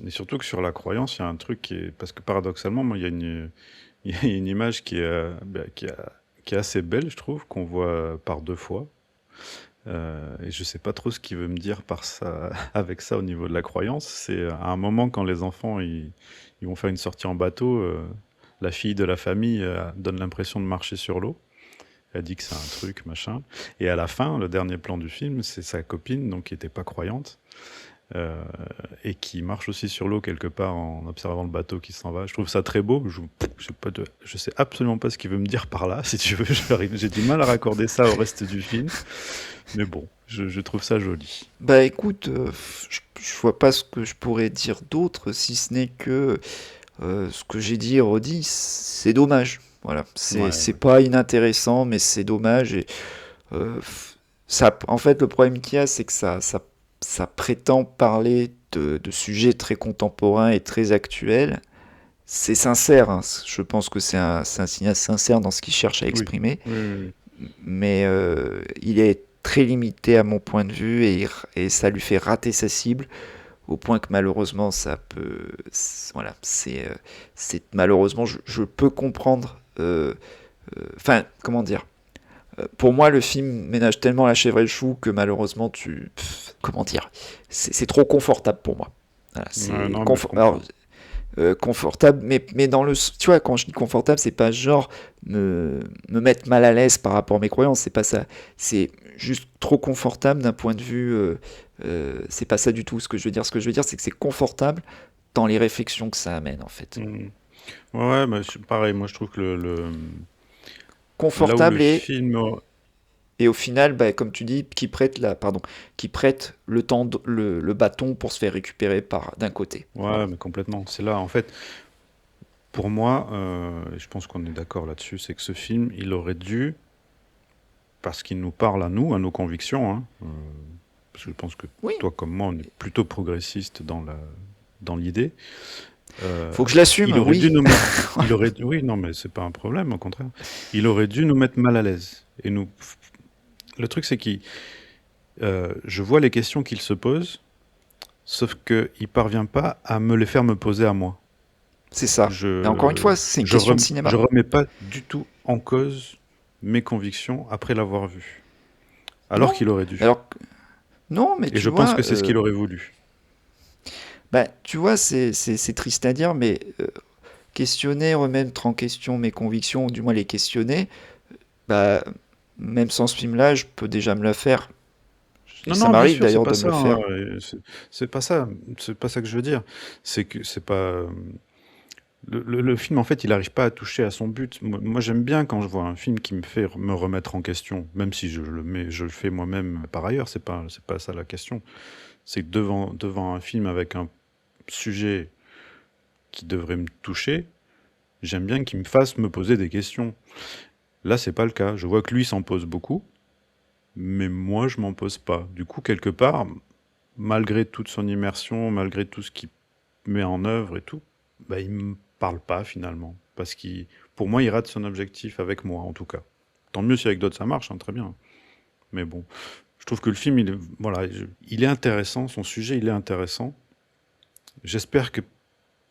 Et surtout que sur la croyance, il y a un truc qui est... Parce que paradoxalement, moi, il y a une image qui est assez belle, je trouve, qu'on voit par deux fois. Et je sais pas trop ce qu'il veut me dire par ça, avec ça au niveau de la croyance. C'est à un moment quand les enfants ils vont faire une sortie en bateau, la fille de la famille donne l'impression de marcher sur l'eau. Elle dit que c'est un truc, machin. Et à la fin, le dernier plan du film, c'est sa copine, donc qui était pas croyante, euh, et qui marche aussi sur l'eau quelque part en observant le bateau qui s'en va. Je trouve ça très beau. Je sais absolument pas ce qu'il veut me dire par là, si tu veux. J'ai du mal à raccorder ça au reste du film. Mais bon, je trouve ça joli. Bah écoute, je vois pas ce que je pourrais dire d'autre, si ce n'est que ce que j'ai dit et redit, c'est dommage. Voilà, Ouais, c'est ouais. pas inintéressant, mais c'est dommage. Et euh, ça, en fait, le problème qu'il y a, c'est que ça prétend parler de sujets très contemporains et très actuels. C'est sincère, hein. Je pense que c'est un cinéaste sincère dans ce qu'il cherche à Oui. exprimer, Oui, oui, oui. mais il est très limité à mon point de vue et ça lui fait rater sa cible au point que malheureusement ça peut, voilà, c'est malheureusement je peux comprendre, enfin comment dire, pour moi le film ménage tellement la chèvre et le chou que malheureusement comment dire, c'est trop confortable pour moi. Voilà, Ouais, c'est non, mais je alors, comprends. confortable, mais dans le, tu vois, quand je dis confortable, c'est pas genre me mettre mal à l'aise par rapport à mes croyances, c'est pas ça. C'est juste trop confortable d'un point de vue, c'est pas ça du tout ce que je veux dire. Ce que je veux dire, c'est que c'est confortable dans les réflexions que ça amène, en fait. Mm. Ouais, mais pareil, moi je trouve que là où le Confortable film... et au final, bah, comme tu dis, qui prête le temps, le bâton pour se faire récupérer par d'un côté. Ouais, Voilà. mais complètement. C'est là, en fait, pour moi, et je pense qu'on est d'accord là-dessus, c'est que ce film, il aurait dû, parce qu'il nous parle à nous, à nos convictions, hein, parce que je pense que Oui, toi comme moi, on est plutôt progressiste dans l'idée. Euh, faut que je l'assume, il aurait dû oui. nous mettre, oui, non, mais c'est pas un problème, au contraire. Il aurait dû nous mettre mal à l'aise. Le truc, c'est je vois les questions qu'il se pose, sauf qu'il parvient pas à me les faire me poser à moi. C'est ça. Et encore une Je, fois, c'est une question de je cinéma. remets pas du tout en cause mes convictions après l'avoir vu. Alors Non, qu'il aurait mais dû. alors, non, mais Et tu je pense vois, que c'est ce qu'il aurait voulu. bah, tu vois, c'est triste à dire, mais questionner, remettre en question mes convictions, ou du moins les questionner, bah, même sans ce film-là, je peux déjà me le faire. Et Non, ça non, bien m'arrive sûr, c'est d'ailleurs pas de me ça, le hein, faire. c'est pas ça. C'est pas ça que je veux dire. C'est que c'est pas. Le film, en fait, il n'arrive pas à toucher à son but. Moi, j'aime bien quand je vois un film qui me fait me remettre en question, même si je le fais moi-même par ailleurs. C'est pas ça la question. C'est que devant un film avec un sujet qui devrait me toucher, j'aime bien qu'il me fasse me poser des questions. Là, c'est pas le cas. Je vois que lui s'en pose beaucoup, mais moi, je m'en pose pas. Du coup, quelque part, malgré toute son immersion, malgré tout ce qu'il met en œuvre et tout, bah, il me parle pas finalement. Parce qu'il, pour moi, il rate son objectif avec moi, en tout cas. Tant mieux si avec d'autres ça marche, hein, très bien. Mais bon, je trouve que le film, voilà, il est intéressant, son sujet, il est intéressant. J'espère que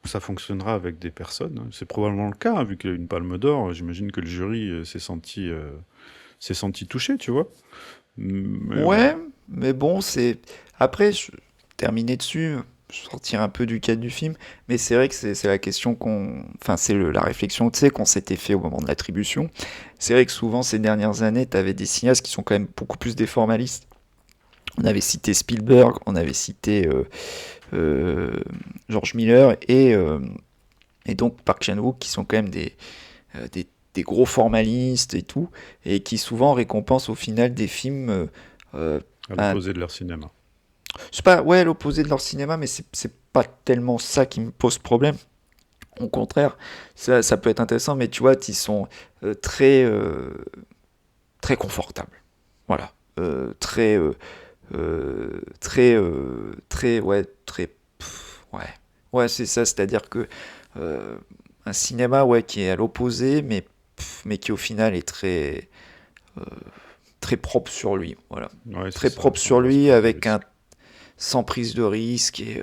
ça fonctionnera avec des personnes, hein. C'est probablement le cas, hein, vu qu'il a une palme d'or. J'imagine que le jury s'est senti touché, tu vois. Mais voilà. Ouais, mais bon, c'est... Après, terminer dessus, sortir un peu du cadre du film, mais c'est vrai que c'est la question qu'on... Enfin, c'est la réflexion, tu sais, qu'on s'était fait au moment de l'attribution. C'est vrai que souvent, ces dernières années, t'avais des cinéastes qui sont quand même beaucoup plus des formalistes. On avait cité Spielberg, on avait cité euh, George Miller et donc Park Chan-wook, qui sont quand même des gros formalistes et tout, et qui souvent récompensent au final des films... À ben, l'opposé de leur cinéma. c'est pas ouais l'opposé de leur cinéma, mais c'est pas tellement ça qui me pose problème. Au contraire, ça peut être intéressant, mais tu vois, ils sont très très confortables. Voilà. Très très ouais très ouais ouais c'est ça. C'est-à-dire que euh, un cinéma ouais, qui est à l'opposé, mais qui au final est euh, très propre sur lui. Voilà. Ouais, c'est Très ça, propre sans sur grosse lui, prise de avec un risque. sans prise de risque et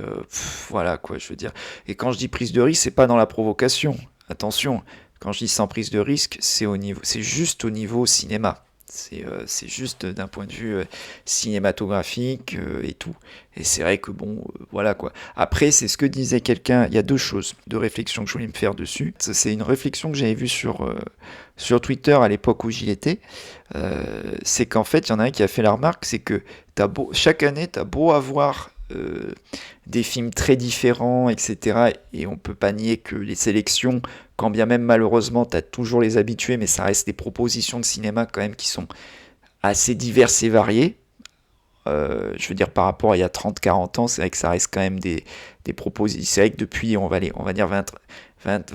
voilà quoi, je veux dire. Et quand je dis prise de risque, c'est pas dans la provocation. Attention, quand je dis sans prise de risque, c'est juste au niveau cinéma. C'est juste d'un point de vue cinématographique et tout. Et c'est vrai que bon, voilà quoi. Après, c'est ce que disait quelqu'un. Il y a deux choses, deux réflexions que je voulais me faire dessus. C'est une réflexion que j'avais vue sur Twitter à l'époque où j'y étais. C'est qu'en fait, il y en a un qui a fait la remarque, c'est que chaque année, tu as beau avoir des films très différents, etc. Et on peut pas nier que les sélections, quand bien même malheureusement, tu as toujours les habitués, mais ça reste des propositions de cinéma quand même qui sont assez diverses et variées. Je veux dire, par rapport à il y a 30-40 ans, c'est vrai que ça reste quand même des propositions. C'est vrai que depuis, on va dire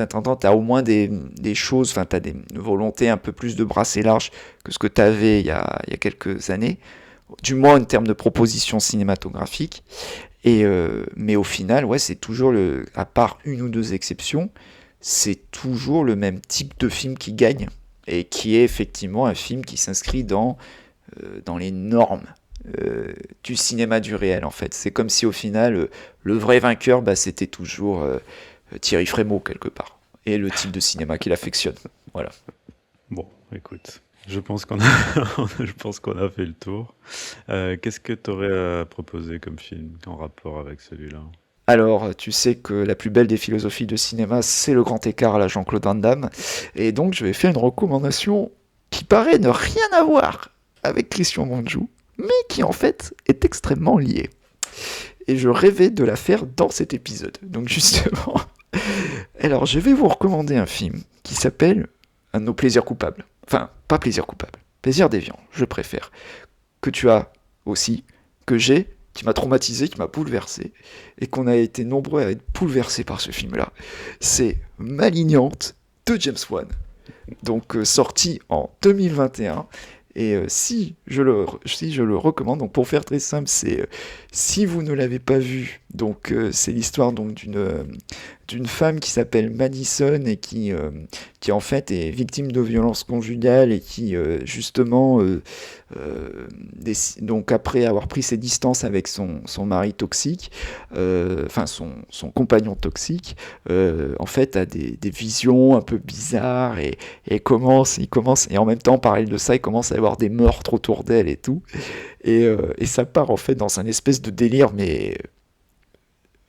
30 ans, tu as au moins des choses, enfin, tu as des volontés un peu plus de brasser large que ce que tu avais il y a quelques années, du moins en termes de propositions cinématographiques. Mais au final, ouais, c'est toujours à part une ou deux exceptions, c'est toujours le même type de film qui gagne et qui est effectivement un film qui s'inscrit dans les normes du cinéma du réel en fait. C'est comme si au final, le vrai vainqueur, bah, c'était toujours Thierry Frémaux quelque part et le type de cinéma qu'il affectionne. Voilà. Bon, écoute, je pense qu'on a, je pense qu'on a fait le tour. Qu'est-ce que tu aurais à proposer comme film en rapport avec celui-là? Alors, tu sais que la plus belle des philosophies de cinéma, c'est le grand écart à la Jean-Claude Van Damme. Et donc, je vais faire une recommandation qui paraît ne rien avoir avec Christian Monjou, mais qui en fait est extrêmement liée. Et je rêvais de la faire dans cet épisode. Donc, justement. Alors, je vais vous recommander un film qui s'appelle Un de nos plaisirs coupables. Enfin, pas plaisir coupable. Plaisir déviant, je préfère. Que tu as aussi, que j'ai, qui m'a traumatisé, qui m'a bouleversé, et qu'on a été nombreux à être bouleversés par ce film-là. C'est Malignante de James Wan, donc sorti en 2021. Et si je le recommande, donc pour faire très simple, c'est si vous ne l'avez pas vu, donc c'est l'histoire donc d'une femme qui s'appelle Madison et qui en fait est victime de violences conjugales et qui justement donc après avoir pris ses distances avec son mari toxique, enfin son compagnon toxique, en fait a des visions un peu bizarres et il commence et en même temps parallèle de ça il commence à y avoir des meurtres autour d'elle et tout et ça part en fait dans un espèce de délire mais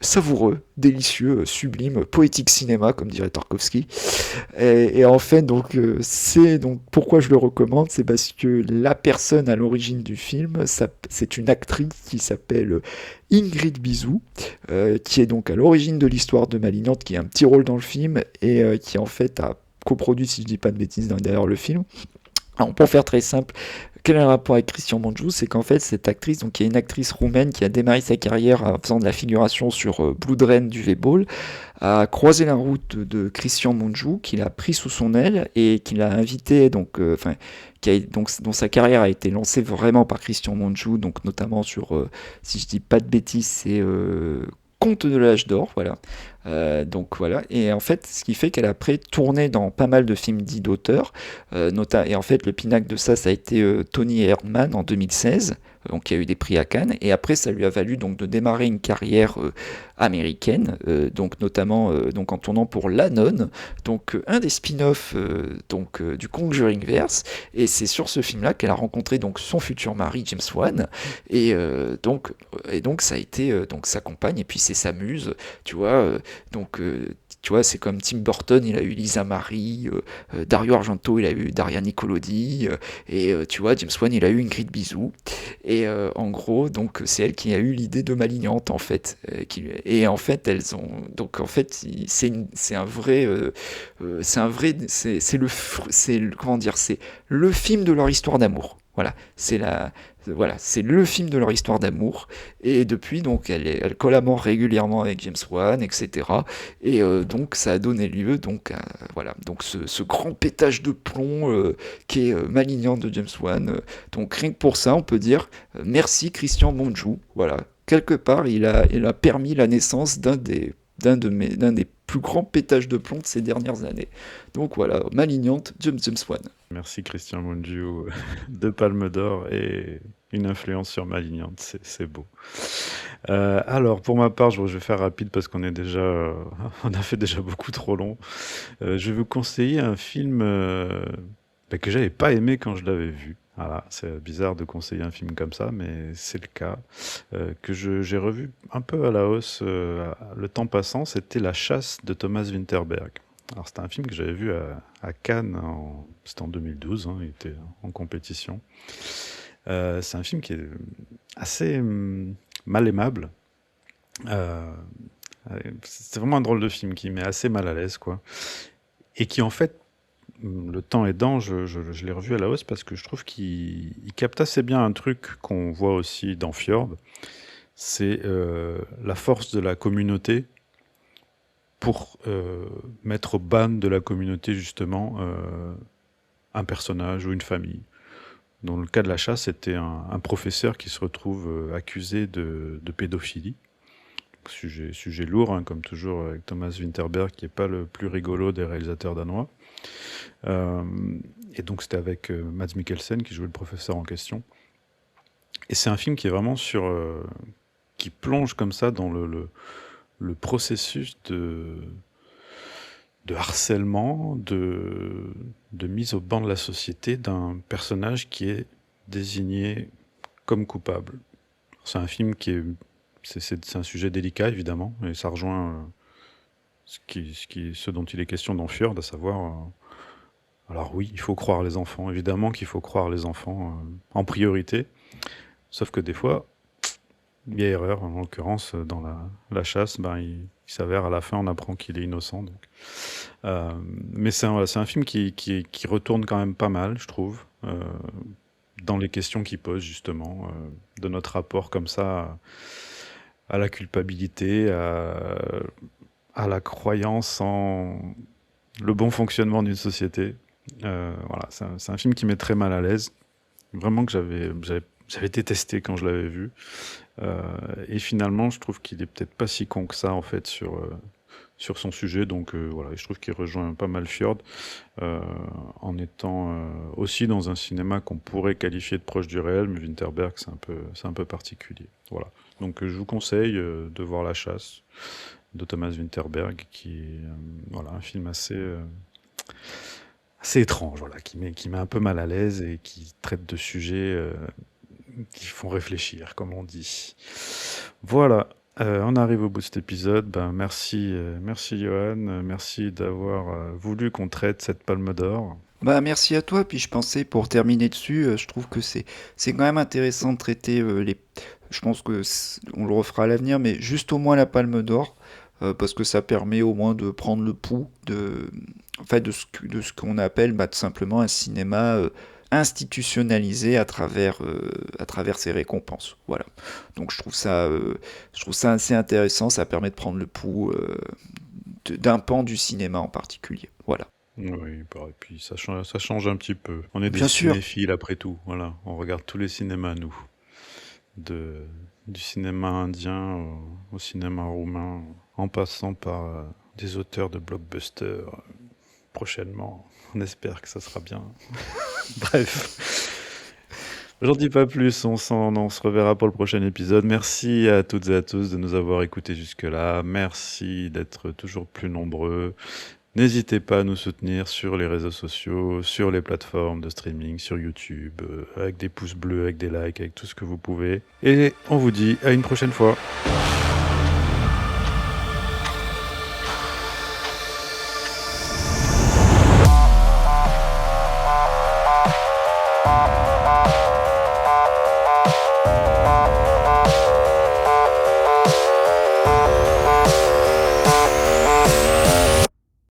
savoureux, délicieux, sublime, poétique cinéma, comme dirait Tarkovsky. Et en fait, donc, c'est donc pourquoi je le recommande, c'est parce que la personne à l'origine du film, c'est une actrice qui s'appelle Ingrid Bisou, qui est donc à l'origine de l'histoire de Malignante, qui a un petit rôle dans le film et qui en fait a coproduit, si je dis pas de bêtises, derrière le film. Alors, pour faire très simple, quel est le rapport avec Christian Manjou? C'est qu'en fait, cette actrice, donc, qui est une actrice roumaine qui a démarré sa carrière en faisant de la figuration sur Blood Rain du V-Ball, a croisé la route de Christian Manjou, qu'il a pris sous son aile et qu'il a invité, donc, donc, dont sa carrière a été lancée vraiment par Christian Manjou, donc notamment sur, si je dis pas de bêtises, c'est Conte de l'âge d'or, voilà. Donc voilà, et en fait, ce qui fait qu'elle a après tourné dans pas mal de films dits d'auteur, et en fait, le pinacle de ça, ça a été Tony Erdmann en 2016, donc qui a eu des prix à Cannes, et après, ça lui a valu donc de démarrer une carrière américaine, donc notamment donc en tournant pour La Nonne, donc un des spin-offs du Conjuringverse, et c'est sur ce film-là qu'elle a rencontré donc son futur mari James Wan, et donc ça a été donc sa compagne, et puis c'est sa muse, tu vois. Donc, tu vois, c'est comme Tim Burton, il a eu Lisa Marie, Dario Argento, il a eu Daria Nicolodi, tu vois, James Wan, il a eu Ingrid Bisou. Et en gros, donc, c'est elle qui a eu l'idée de Malignante, en fait. Et en fait, elles ont. Donc, en fait, c'est un vrai. Comment dire, c'est le film de leur histoire d'amour. Voilà, c'est le film de leur histoire d'amour. Et depuis, donc, elle collabore régulièrement avec James Wan, etc. Et donc, ça a donné lieu, donc, à, voilà, donc ce grand pétage de plomb qui est Malignant de James Wan. Donc, rien que pour ça, on peut dire merci Christian Monjou. Voilà, quelque part, il a permis la naissance d'un d'un des plus grands pétages de plomb de ces dernières années. Donc voilà, Malignante, James Wan. Merci Christian Mungiu, 2 palmes d'or et une influence sur Malignante, c'est beau. Alors pour ma part, je vais faire rapide parce qu'on est déjà, on a fait déjà beaucoup trop long. Je vais vous conseiller un film que j'avais pas aimé quand je l'avais vu. Voilà, c'est bizarre de conseiller un film comme ça, mais c'est le cas. Que j'ai revu un peu à la hausse le temps passant, c'était La Chasse de Thomas Vinterberg. Alors c'était un film que j'avais vu à Cannes, c'était en 2012, hein, il était en compétition. C'est un film qui est assez mal aimable. Euh, c'est vraiment un drôle de film qui met assez mal à l'aise, quoi. Et qui en fait, le temps aidant, je l'ai revu à la hausse parce que je trouve qu'il capte assez bien un truc qu'on voit aussi dans Fjord, c'est la force de la communauté pour mettre au ban de la communauté justement un personnage ou une famille. Dans le cas de La Chasse, c'était un professeur qui se retrouve accusé de pédophilie. Sujet lourd, hein, comme toujours avec Thomas Vinterberg, qui n'est pas le plus rigolo des réalisateurs danois. Et donc c'était avec Mads Mikkelsen qui jouait le professeur en question. Et c'est un film qui est vraiment qui plonge comme ça dans le processus de harcèlement, de mise au banc de la société d'un personnage qui est désigné comme coupable. C'est un film c'est un sujet délicat évidemment, et ça rejoint ce dont il est question dans Fjord, à savoir alors oui, il faut croire les enfants, évidemment qu'il faut croire les enfants en priorité, sauf que des fois, il y a erreur, en l'occurrence dans la chasse, il s'avère à la fin, on apprend qu'il est innocent. Donc. Mais c'est un film qui retourne quand même pas mal, je trouve, dans les questions qu'il pose justement, de notre rapport comme ça à la culpabilité, à la croyance en le bon fonctionnement d'une société. Voilà, c'est un film qui met très mal à l'aise, vraiment que j'avais détesté quand je l'avais vu. Et finalement, je trouve qu'il est peut-être pas si con que ça en fait sur son sujet. Donc voilà, je trouve qu'il rejoint pas mal Fjord, en étant aussi dans un cinéma qu'on pourrait qualifier de proche du réel, mais Vinterberg c'est un peu particulier. Voilà. Donc je vous conseille de voir La Chasse de Thomas Vinterberg, qui est voilà, un film assez étrange, voilà, qui met un peu mal à l'aise et qui traite de sujets qui font réfléchir, comme on dit. Voilà, on arrive au bout de cet épisode. Merci Johan, merci d'avoir voulu qu'on traite cette Palme d'Or. Merci à toi, puis je pensais, pour terminer dessus, je trouve que c'est quand même intéressant de traiter je pense que on le refera à l'avenir, mais juste au moins la Palme d'Or, parce que ça permet au moins de prendre le pouls de ce qu'on appelle tout simplement un cinéma institutionnalisé à travers ces récompenses. Voilà. Donc je trouve ça assez intéressant, ça permet de prendre le pouls d'un pan du cinéma en particulier. Voilà. Oui, et puis ça change un petit peu. On est des Bien sûr. cinéphiles après tout, voilà. On regarde tous les cinémas, nous. Du cinéma indien au cinéma roumain, en passant par des auteurs de blockbusters. Prochainement, on espère que ça sera bien. Bref. J'en dis pas plus, on se reverra pour le prochain épisode. Merci à toutes et à tous de nous avoir écoutés jusque-là. Merci d'être toujours plus nombreux. N'hésitez pas à nous soutenir sur les réseaux sociaux, sur les plateformes de streaming, sur YouTube, avec des pouces bleus, avec des likes, avec tout ce que vous pouvez. Et on vous dit à une prochaine fois.